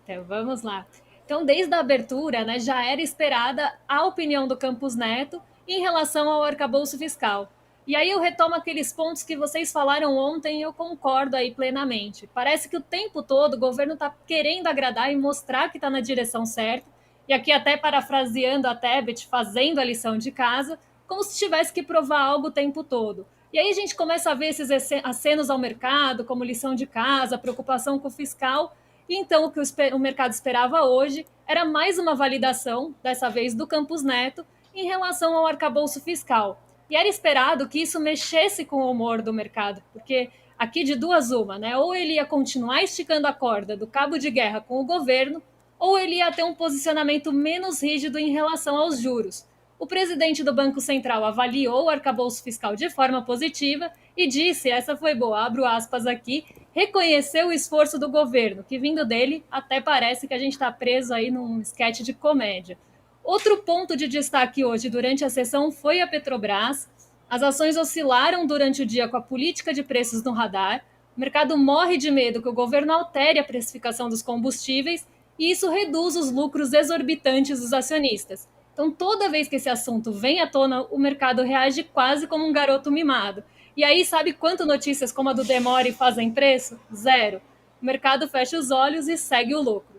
Então, vamos lá. Então, desde a abertura, né, já era esperada a opinião do Campos Neto em relação ao arcabouço fiscal. E aí eu retomo aqueles pontos que vocês falaram ontem e eu concordo aí plenamente. Parece que o tempo todo o governo está querendo agradar e mostrar que está na direção certa. E aqui até parafraseando a Tebet, fazendo a lição de casa, como se tivesse que provar algo o tempo todo. E aí a gente começa a ver esses acenos ao mercado, como lição de casa, preocupação com o fiscal. E então o que o mercado esperava hoje era mais uma validação, dessa vez do Campos Neto, em relação ao arcabouço fiscal. E era esperado que isso mexesse com o humor do mercado, porque aqui de duas uma, né? Ou ele ia continuar esticando a corda do cabo de guerra com o governo, ou ele ia ter um posicionamento menos rígido em relação aos juros. O presidente do Banco Central avaliou o arcabouço fiscal de forma positiva e disse, essa foi boa, abro aspas aqui, reconheceu o esforço do governo, que vindo dele até parece que a gente está preso aí num esquete de comédia. Outro ponto de destaque hoje durante a sessão foi a Petrobras. As ações oscilaram durante o dia com a política de preços no radar. O mercado morre de medo que o governo altere a precificação dos combustíveis e isso reduz os lucros exorbitantes dos acionistas. Então, toda vez que esse assunto vem à tona, o mercado reage quase como um garoto mimado. E aí, sabe quanto notícias como a do Demore fazem preço? Zero. O mercado fecha os olhos e segue o lucro.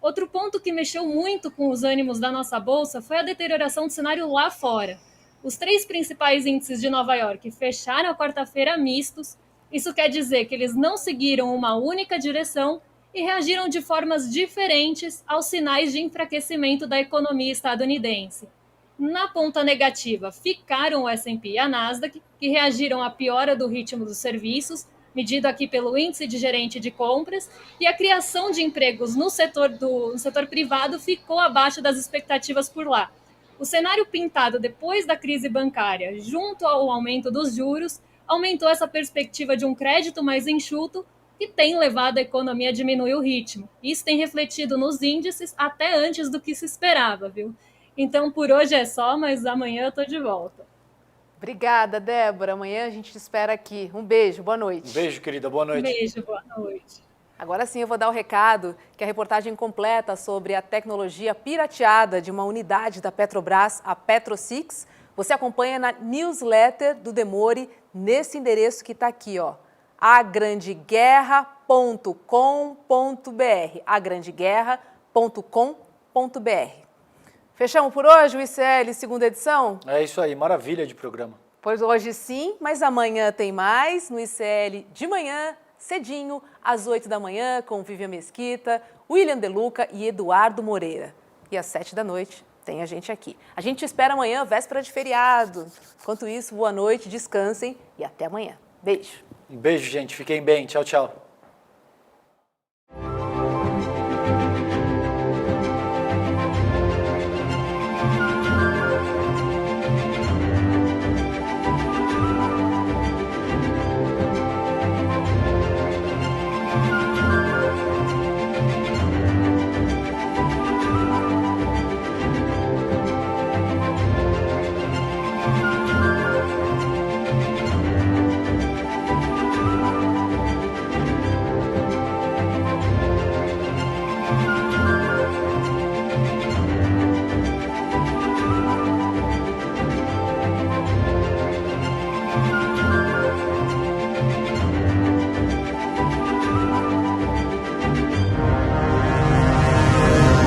Outro ponto que mexeu muito com os ânimos da nossa bolsa foi a deterioração do cenário lá fora. Os 3 principais índices de Nova York fecharam a quarta-feira mistos. Isso quer dizer que eles não seguiram uma única direção e reagiram de formas diferentes aos sinais de enfraquecimento da economia estadunidense. Na ponta negativa, ficaram o S&P e a Nasdaq, que reagiram à piora do ritmo dos serviços, medido aqui pelo índice de gerente de compras, e a criação de empregos no setor privado ficou abaixo das expectativas por lá. O cenário pintado depois da crise bancária, junto ao aumento dos juros, aumentou essa perspectiva de um crédito mais enxuto, que tem levado a economia a diminuir o ritmo. Isso tem refletido nos índices até antes do que se esperava, viu? Então, por hoje é só, mas amanhã eu tô de volta. Obrigada, Débora. Amanhã a gente te espera aqui. Um beijo, boa noite. Um beijo, querida, boa noite. Um beijo, boa noite. Agora sim eu vou dar o recado que a reportagem completa sobre a tecnologia pirateada de uma unidade da Petrobras, a PetroSix, você acompanha na newsletter do Demore nesse endereço que está aqui, ó. agrandeguerra.com.br, agrandeguerra.com.br. Fechamos por hoje o ICL segunda edição? É isso aí, maravilha de programa. Pois hoje sim, mas amanhã tem mais no ICL de manhã, cedinho, às 8 da manhã, com Vivian Mesquita, William De Luca e Eduardo Moreira. E às 7 da noite tem a gente aqui. A gente te espera amanhã, véspera de feriado. Enquanto isso, boa noite, descansem e até amanhã. Beijo. Um beijo, gente. Fiquem bem. Tchau, tchau.